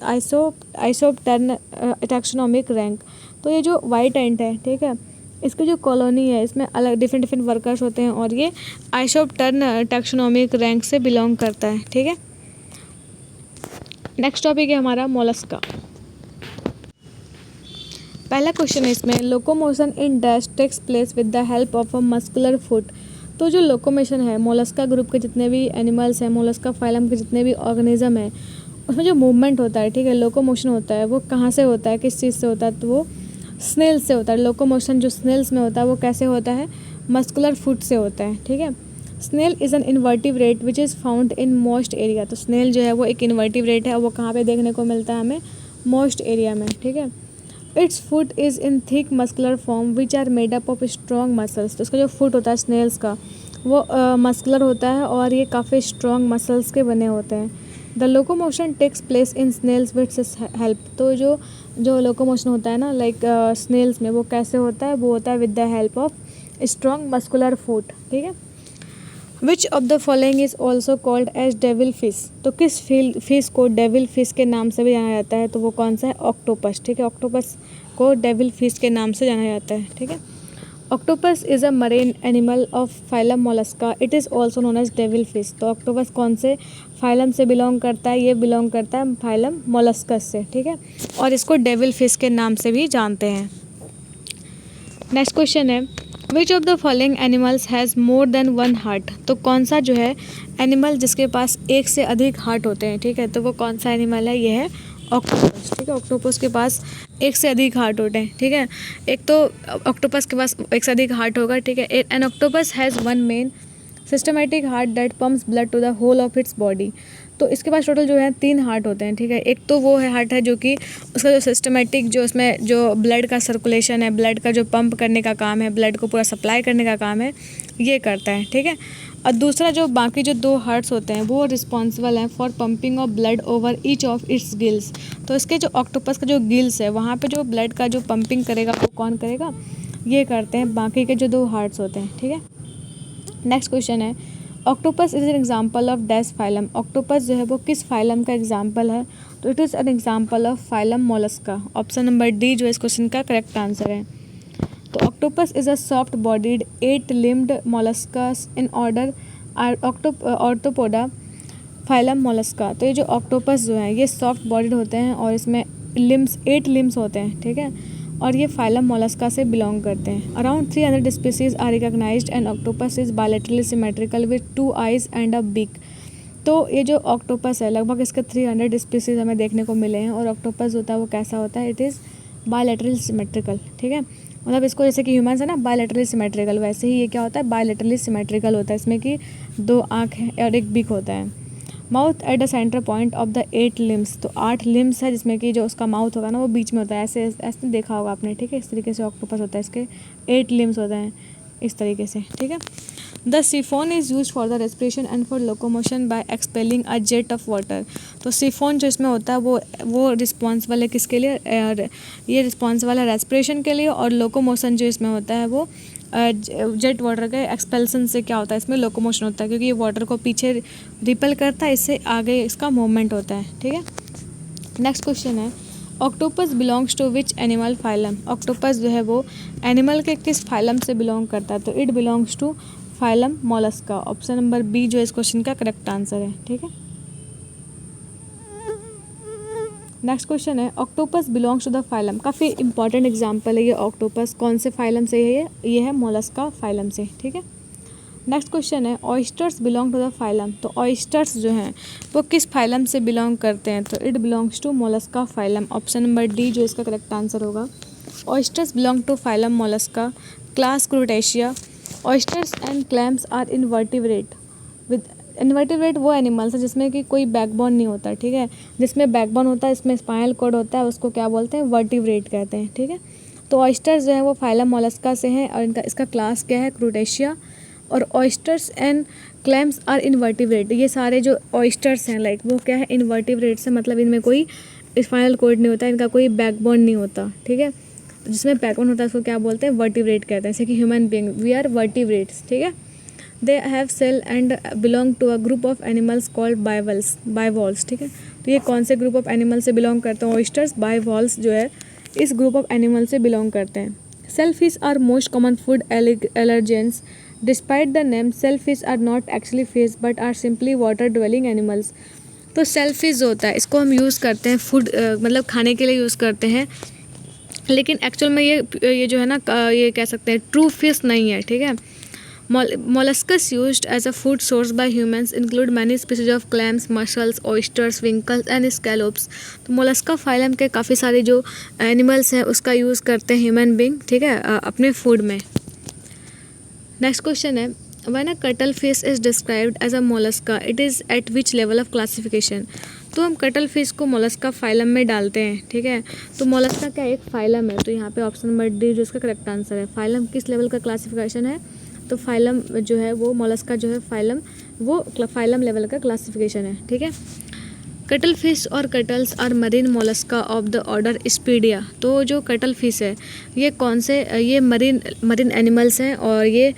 isopteran taxonomic rank. तो ये जो वाइट एंट है, ठीक है, इसकी जो कॉलोनी है इसमें अलग डिफरेंट वर्कर्स होते हैं और ये आइसोप्टेरन टैक्सोनॉमिक रैंक से बिलोंग करता है, ठीक है। नेक्स्ट टॉपिक है हमारा मोलस्का। पहला क्वेश्चन है इसमें locomotion in dash takes place with the help of a muscular foot. तो जो लोकोमोशन है, मोलस्का ग्रुप के जितने भी एनिमल्स हैं, मोलस्का फाइलम के जितने भी ऑर्गेनिज्म हैं, उसमें जो मूवमेंट होता है, ठीक है, लोकोमोशन होता है, वो कहाँ से होता है, किस चीज़ से होता है, तो वो स्नेल्स से होता है। लोकोमोशन जो स्नेल्स में होता है वो कैसे होता है, मस्कुलर फुट से होता है, ठीक है। Snail is an invertebrate which is found in most area. तो स्नेल जो है वो एक इन्वर्टिब्रेट है, वो कहाँ पे देखने को मिलता है हमें, मोस्ट एरिया में, ठीक है। Its foot is in thick muscular form which are made up of strong muscles. तो इसका जो फुट होता है स्नेल्स का वो मस्कुलर होता है और ये काफ़ी स्ट्रॉन्ग मसल्स के बने होते हैं। The locomotion takes place in snails with help. तो जो लोकोमोशन होता है ना लाइक स्नेल्स में, वो कैसे होता है, वो होता है with the help of strong muscular foot, ठीक है। Which of the following is also called as devil fish. तो किस फिश को डेविल फिश के नाम से भी जाना जाता है, तो वो कौन सा है, ऑक्टोपस, ठीक है। ऑक्टोपस को डेविल फिश के नाम से जाना जाता है, ठीक है। Octopus is a marine animal of phylum Mollusca, it is also known as devil fish. तो ऑक्टोपस कौन से फाइलम से बिलोंग करता है, ये बिलोंग करता है फाइलम मोलस्कस से, ठीक है। और इसको डेविल फिश के नाम से भी जानते हैं। नेक्स्ट क्वेश्चन है which of the following animals has more than one heart. तो कौन सा जो है एनिमल जिसके पास एक से अधिक हार्ट होते हैं, ठीक है। तो वो कौन सा एनिमल है, ये है ऑक्टोपस, ठीक है। ऑक्टोपस के पास एक से अधिक हार्ट होते हैं, ठीक है। एक तो ऑक्टोपस के पास एक से अधिक हार्ट होगा, ठीक है। An octopus has one main systemic heart that pumps blood to the whole of its body. तो इसके पास टोटल जो है 3 हार्ट होते हैं, ठीक है। एक तो वो है हार्ट है जो कि उसका जो सिस्टमेटिक जो उसमें जो ब्लड का सर्कुलेशन है, ब्लड का जो पंप करने का काम है, ब्लड को पूरा सप्लाई करने का काम है, ये करता है, ठीक है। और दूसरा जो बाकी जो 2 हार्ट्स होते हैं वो रिस्पॉन्सिबल हैं for pumping of blood over each of its gills. तो इसके जो ऑक्टोपस का जो गिल्स है वहाँ पे जो ब्लड का जो पंपिंग करेगा वो कौन करेगा, ये करते हैं बाकी के जो 2 हार्ट्स होते हैं, ठीक है। नेक्स्ट क्वेश्चन है octopus is an example of dash phylum. Octopus जो है वो किस फाइलम का एग्जाम्पल है, तो it is an example of phylum Mollusca. Option number D जो इस क्वेश्चन का करेक्ट आंसर है। तो octopus is a soft bodied 8 limbed molluscs in order arthropoda phylum Mollusca. तो ये जो ऑक्टोपस जो है ये सॉफ्ट बॉडीड होते हैं और इसमें 8 लिम्स होते हैं, ठीक है। और ये फाइलम मोलस्का से बिलोंग करते हैं। Around 300 species are recognized and octopus is bilaterally symmetrical with 2 eyes and a beak. तो ये जो ऑक्टोपस है लगभग इसके 300 स्पीसीज हमें देखने को मिले हैं। और ऑक्टोपस होता है वो कैसा होता है, इट इज़ बायलैटरली सिमेट्रिकल, ठीक है। मतलब इसको जैसे कि ह्यूमंस है ना बायलैटरली सिमेट्रिकल, वैसे ही ये क्या होता है, बायलैटरली सिमेट्रिकल होता है। इसमें कि 2 आँख है और एक बीक होता है। Mouth at the centre point of the 8 limbs. तो 8 लिम्स है जिसमें कि जो उसका माउथ होगा ना वो बीच में होता है, ऐसे ऐसे देखा होगा आपने, ठीक है। इस तरीके से ऑक्टोपस होता है, इसके 8 लिम्स होते हैं इस तरीके से, ठीक है। The siphon is use for the respiration and for locomotion by expelling a jet of water. तो सिफोन जो इसमें होता है वो रिस्पॉन्सिबल है किसके लिए, ये रिस्पॉन्सिबल है रेस्पिरेशन के लिए। और लोकोमोशन जो इसमें होता है वो जेट वाटर के एक्सपेल्सन से क्या होता है, इसमें लोकोमोशन होता है क्योंकि ये वाटर को पीछे रिपेल करता है, इससे आगे इसका मूवमेंट होता है, ठीक है। नेक्स्ट क्वेश्चन है octopus belongs to which animal phylum. Octopus जो है वो एनिमल के किस फाइलम से बिलोंग करता है, तो it belongs to phylum Mollusca. Option number B जो इस क्वेश्चन का करेक्ट आंसर है, ठीक है। नेक्स्ट क्वेश्चन है octopus belongs to the phylum. काफ़ी इंपॉर्टेंट एग्जांपल है ये ऑक्टोपस, कौन से फाइलम से है ये है मोलस्का फाइलम से, ठीक है। नेक्स्ट क्वेश्चन है oysters belong to the phylum. तो ऑयस्टर्स जो हैं वो किस फाइलम से बिलोंग करते हैं, तो it belongs to mollusca phylum. Option number D जो इसका करेक्ट आंसर होगा। Oysters belong to phylum mollusca class crustacea. Oysters and clams are invertebrate with invertebrate वो एनिमल्स है जिसमें कि कोई बैकबोन नहीं होता, ठीक है। जिसमें बैकबोन होता है, इसमें स्पाइनल कॉर्ड होता है, उसको क्या बोलते हैं, वर्टिब्रेट कहते हैं, ठीक है। तो ऑयस्टर्स जो है वो फाइलम मोलस्का से हैं और इसका क्लास क्या है, क्रूटेशिया। और oysters and clams are invertebrate. ये सारे जो ऑयस्टर्स हैं लाइक वो क्या है, इनवर्टिब्रेट से, मतलब इनमें कोई स्पाइनल कॉर्ड नहीं होता, इनका कोई बैकबोन नहीं होता, ठीक है। जिसमें बैकबोन होता है उसको क्या बोलते हैं, वर्टिब्रेट कहते हैं। जैसे कि human being we are vertebrates, ठीक है। They have shell and belong to a group of animals called bivalves, ठीक है। तो ये कौन से ग्रुप ऑफ एनिमल से बिलोंग करते हैं, ऑयस्टर्स बाइवॉल्स जो है इस ग्रुप ऑफ एनिमल से बिलोंग करते हैं। Shellfish are most common food allergens. Despite the name shellfish are not actually fish but are simply water dwelling animals. तो सेलफिश जो होता है इसको हम यूज़ करते हैं फूड मतलब खाने के लिए यूज़ करते हैं, लेकिन एक्चुअल में ये जो है ना ये कह सकते हैं ट्रू फिश नहीं है, ठीक है। Molluscs used as a food source by humans include many species of clams, mussels, oysters, winkles and scallops. तो मोलस्का फाइलम के काफ़ी सारे जो एनिमल्स हैं उसका यूज़ करते हैं ह्यूमन बींग, ठीक है, अपने फूड में। नेक्स्ट क्वेश्चन है when a cuttlefish is described as a Mollusca it is at which level of classification. तो हम कटल फिश को मोलस्का फाइलम में डालते हैं, ठीक है। तो मोलस्का क्या एक फाइलम है, तो यहाँ पे ऑप्शन नंबर डी जो इसका करेक्ट आंसर है। फाइलम किस लेवल का क्लासिफिकेशन है, तो फाइलम जो है वो मोलस्का जो है फाइलम वो फाइलम लेवल का क्लासिफिकेशन है, ठीक है। कटल फिश और cuttles are marine mollusca of the order sepiida. तो जो कटल फिश है ये कौन से ये मरीन एनिमल्स हैं और ये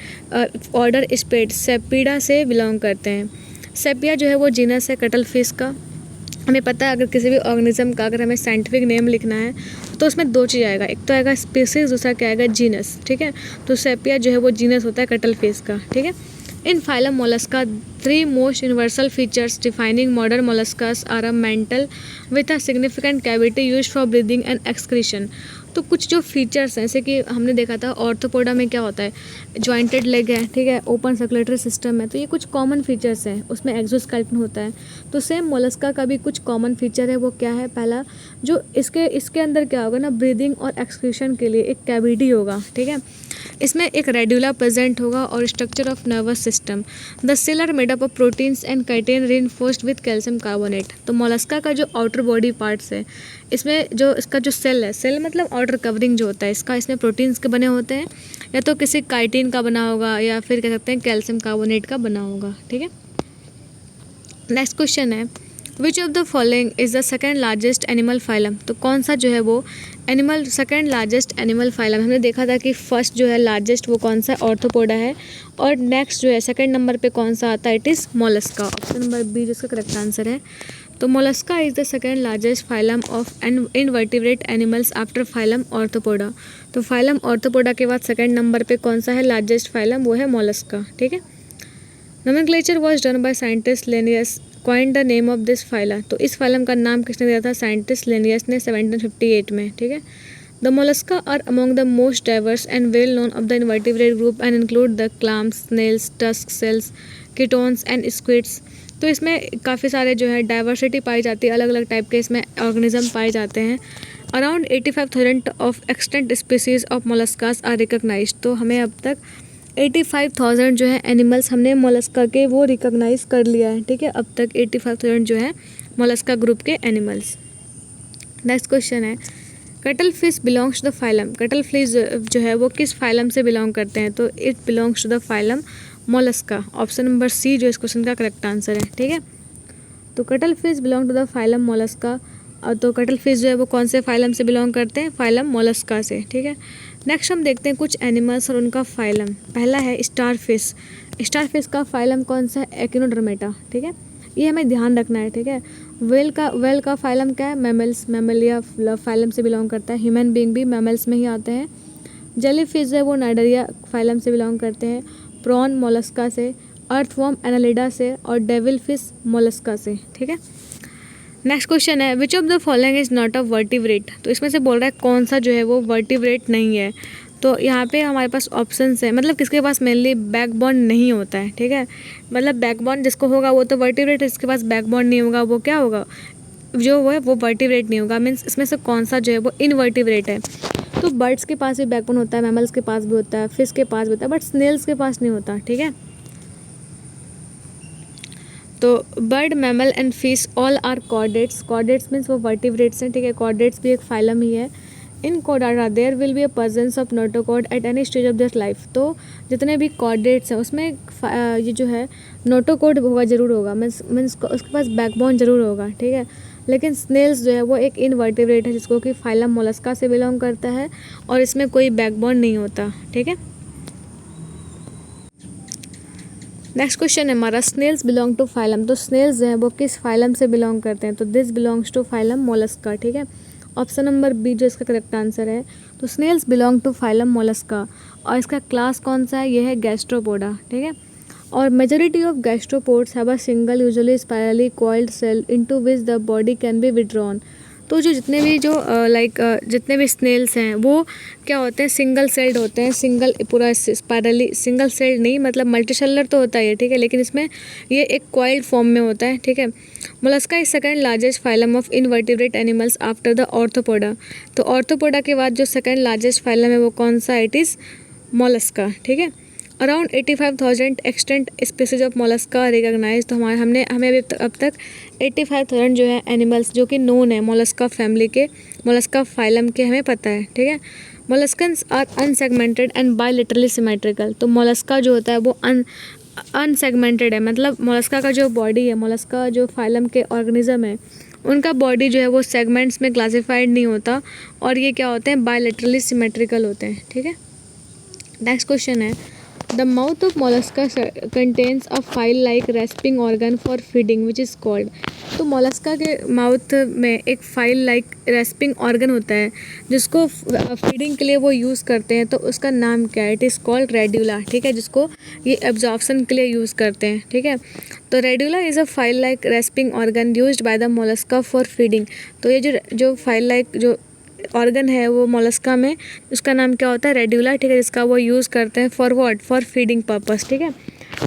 ऑर्डर सेपीडा से बिलोंग करते हैं। सेपिया जो है वो जीनस है कटल फिश का। हमें पता है अगर किसी भी ऑर्गेनिज्म का अगर हमें साइंटिफिक नेम लिखना है तो उसमें दो चीज़ आएगा, एक तो आएगा स्पीसीज, दूसरा क्या आएगा जीनस। ठीक है, तो सेपिया जो है वो जीनस होता है कटल फिश का। ठीक है, in phylum mollusca 3 most universal features defining modern molluscas are a mantle with a significant cavity used for breathing and excretion. तो कुछ जो फीचर्स हैं जैसे कि हमने देखा था ऑर्थोपोडा में क्या होता है, जॉइंटेड लेग है, ठीक है, ओपन सर्कुलेटरी सिस्टम है, तो ये कुछ कॉमन फीचर्स हैं। उसमें एक्सोस्केलेटन होता है। तो सेम मोलस्का का भी कुछ कॉमन फीचर है, वो क्या है, पहला जो इसके अंदर क्या होगा ना, ब्रीदिंग और एक्सक्रीशन के लिए एक कैविटी होगा। ठीक है, इसमें एक रेड्यूला प्रेजेंट होगा और structure of nervous system. The shell are made up of proteins and chitin reinforced with calcium carbonate. तो मोलस्का का जो आउटर बॉडी पार्ट्स है, इसमें जो इसका जो सेल है, सेल मतलब आउटर कवरिंग जो होता है इसका, इसमें प्रोटीन्स के बने होते हैं, या तो किसी काइटिन का बना होगा या फिर कह सकते हैं कैल्शियम कार्बोनेट का बना होगा। ठीक है, नेक्स्ट क्वेश्चन है which of the following is the second largest animal phylum. तो कौन सा जो है वो animal second largest animal phylum. हमने देखा था कि फर्स्ट जो है लार्जेस्ट वो कौन सा ऑर्थोपोडा है, और नेक्स्ट जो है सेकेंड नंबर पे कौन सा आता है, it is Mollusca. Option number B जिसका करेक्ट आंसर है। तो Mollusca is the second largest phylum of invertebrate animals after phylum Arthropoda. तो फाइलम ऑर्थोपोडा के बाद सेकेंड नंबर पे कौन सा है लार्जेस्ट फाइलम, वो है मोलस्का। ठीक है, nomenclature was done by scientist Linnaeus coined the name of this phyla. तो इस फाइलम का नाम किसने दिया था, साइंटिस्ट लेनियस ने 1758 में। ठीक है, the Mollusca are among the most diverse and well known of the invertebrate group and include the clams, snails, tusk shells, chitons and squids. तो इसमें काफ़ी सारे जो है डाइवर्सिटी पाई जाती है, अलग अलग टाइप के इसमें ऑर्गेनिज्म पाए जाते हैं। Around 85,000 of extent species of मोलस्कास आर रिकॉग्नाइज्ड। तो हमें अब तक 85,000 जो है एनिमल्स हमने मोलस्का के वो रिकॉग्नाइज कर लिया है। ठीक है, अब तक 85,000 जो है मोलस्का ग्रुप के एनिमल्स। नेक्स्ट क्वेश्चन है cuttle fish belongs to the phylum. Cuttlefish जो है वो किस फाइलम से बिलोंग करते हैं, तो it belongs to the phylum Mollusca. Option number C जो इस क्वेश्चन का करेक्ट आंसर है। ठीक है, तो cuttlefish belong to the phylum Mollusca. तो कटल फिश जो है वो कौन से फाइलम से बिलोंग करते हैं, फाइलम मोलस्का से। ठीक है, नेक्स्ट हम देखते हैं कुछ एनिमल्स और उनका फाइलम। पहला है स्टार फिश। स्टार फिश का फाइलम कौन सा है, एक्टिनोडर्मेटा। ठीक है, ये हमें ध्यान रखना है। ठीक है, वेल का फाइलम क्या है, मैमल्स, मैमलिया फाइलम से बिलोंग करता है। ह्यूमन बीइंग भी मैमल्स में ही आते हैं। जेली फिश है वो नाइडरिया फाइलम से बिलोंग करते हैं। प्रॉन मोलस्का से, अर्थवॉर्म एनालिडा से, और डेविल फिश मोलस्का से। ठीक है, नेक्स्ट क्वेश्चन है which of the following is not a vertebrate. तो इसमें से बोल रहा है कौन सा जो है वो वर्टिब्रेट नहीं है। तो यहाँ पे हमारे पास ऑप्शंस है, मतलब किसके पास मेनली बैकबोन नहीं होता है। ठीक है, मतलब बैकबोन जिसको होगा वो तो वर्टिब्रेट है, जिसके पास बैकबोन नहीं होगा वो क्या होगा, जो वो है वो वर्टिब्रेट नहीं होगा। मीन्स इसमें से कौन सा जो है वो इनवर्टिब्रेट है। तो बर्ड्स के पास भी बैकबोन होता है, मैमल्स के पास भी होता है, फिश के पास भी होता है, बट स्नेल्स के पास नहीं होता। ठीक है, तो bird, mammal and fish all are chordates. Chordates means वो वर्टिब्रेट्स हैं। ठीक है, कॉर्डेट्स भी एक फाइलम ही है। In chordata there will be a presence of notochord at any stage of this life. तो जितने भी कॉर्डेट्स हैं उसमें ये जो है नोटोकॉर्ड होगा, जरूर होगा, मीन्स उसके पास बैकबोन जरूर होगा। ठीक है, लेकिन स्नेल्स जो है वो एक इनवर्टिब्रेट है जिसको कि फाइलम मोलस्का से बिलोंग करता है और इसमें कोई बैकबोन नहीं होता। ठीक है, नेक्स्ट क्वेश्चन है हमारा स्नेल्स बिलोंग टू फाइलम। तो स्नेल्स जो है वो किस फाइलम से बिलोंग करते हैं, तो this belongs to phylum Mollusca. ठीक है, ऑप्शन नंबर बी जो इसका करेक्ट आंसर है। तो snails belong to phylum Mollusca और इसका क्लास कौन सा है, ये है गैस्ट्रोपोडा। ठीक है, और majority of gastropods have a single usually spirally coiled shell into which the body can be withdrawn. तो जितने भी जितने भी स्नेल्स हैं वो क्या होते हैं, सिंगल सेल्ड होते हैं, सिंगल पूरा स्पाइरली, सिंगल सेल्ड नहीं, मतलब मल्टीसेलुलर तो होता है। ठीक है, लेकिन इसमें ये एक कॉइल्ड फॉर्म में होता है। ठीक है, Mollusca is second largest phylum of invertebrate animals after the arthropoda. तो ऑर्थोपोडा के बाद जो सेकंड लार्जेस्ट फाइलम है वो कौन सा, इट इज़ मोलस्का। ठीक है, around 85,000 extant species of Mollusca recognize. तो हमें अभी अब तक 85,000 जो है एनिमल्स जो कि नोन है मोलस्का फैमिली के, मोलस्का फाइलम के, हमें पता है। ठीक है, molluscans are unsegmented and bilaterally symmetrical. तो मोलस्का जो होता है वो अनसेगमेंटेड है, मतलब मोलस्का का जो बॉडी है, मोलस्का जो फाइलम के ऑर्गेनिज्म है उनका बॉडी जो है वो सेगमेंट्स में क्लासिफाइड नहीं होता और ये क्या होते हैं, बायलैटरली सिमेट्रिकल होते हैं, ठीक है। नेक्स्ट क्वेश्चन है, the mouth of Mollusca contains a file like respiring organ for feeding which is called. तो मोलस्का के माउथ में एक फाइल लाइक रेस्पिंग ऑर्गन होता है जिसको फीडिंग के लिए वो यूज़ करते हैं, तो उसका नाम क्या है, इट इज़ कॉल्ड रेड्यूला, ठीक है, जिसको ये एब्जॉर्प्शन के लिए यूज़ करते हैं, ठीक है। तो radula is a file like respiring organ used by the Mollusca for feeding. तो ये जो फाइल लाइक जो ऑर्गन है वो मोलस्का में, उसका नाम क्या होता है, रेड्यूला, ठीक है, जिसका वो यूज़ करते हैं for what, for feeding purpose, ठीक है।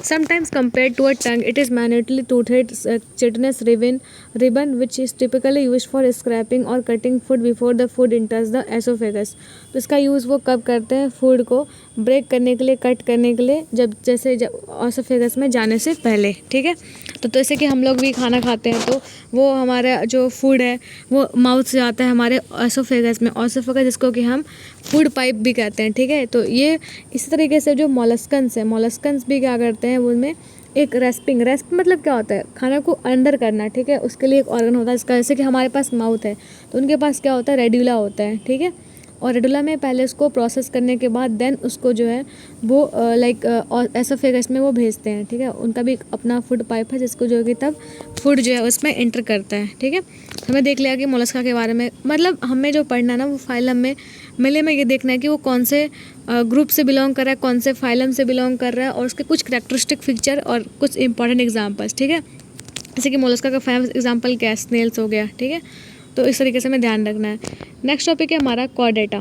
Sometimes compared to a tongue, it is minutely toothed chitinous ribbon which is typically used for scraping or cutting food before the food enters the esophagus। तो इसका use वो कब करते हैं, food को break करने के लिए, कट करने के लिए, जब एसोफेगस में जाने से पहले, ठीक है। तो जैसे कि हम लोग भी खाना खाते हैं तो वो हमारा जो फूड है वो माउथ से आता है हमारे एसोफेगस में, एसोफेगस जिसको कि हम फूड पाइप भी कहते हैं, ठीक है। तो ये इसी तरीके से जो मोलस्कन्स है, मोलस्कन्स भी क्या करते हैं, उनमें एक रेस्प मतलब क्या होता है, खाना को अंदर करना, ठीक है, उसके लिए एक ऑर्गन होता है इसका। जैसे कि हमारे पास माउथ है तो उनके पास क्या होता है, रेड्यूला होता है, ठीक है। और रेडुला में पहले उसको प्रोसेस करने के बाद देन उसको जो है वो लाइक एसोफेगस में वो भेजते हैं, ठीक है। उनका भी अपना फूड पाइप है जिसको जो कि तब फूड जो है उसमें एंटर करता है, ठीक है। हमें देख लिया कि मोलस्का के बारे में, मतलब हमें जो पढ़ना है ना वो फाइलम में मिले में ये देखना है कि वो कौन से ग्रुप से बिलोंग कर रहा है, कौन से फाइलम से बिलोंग कर रहा है और उसके कुछ कैरेक्टरिस्टिक फीचर और कुछ इंपॉर्टेंट एग्जाम्पल्स, ठीक है। जैसे कि मोलस्का का फेमस एग्जाम्पल क्या है, स्नेल्स हो गया, ठीक है। तो इस तरीके से हमें ध्यान रखना है। नेक्स्ट टॉपिक है हमारा कॉर्डेटा।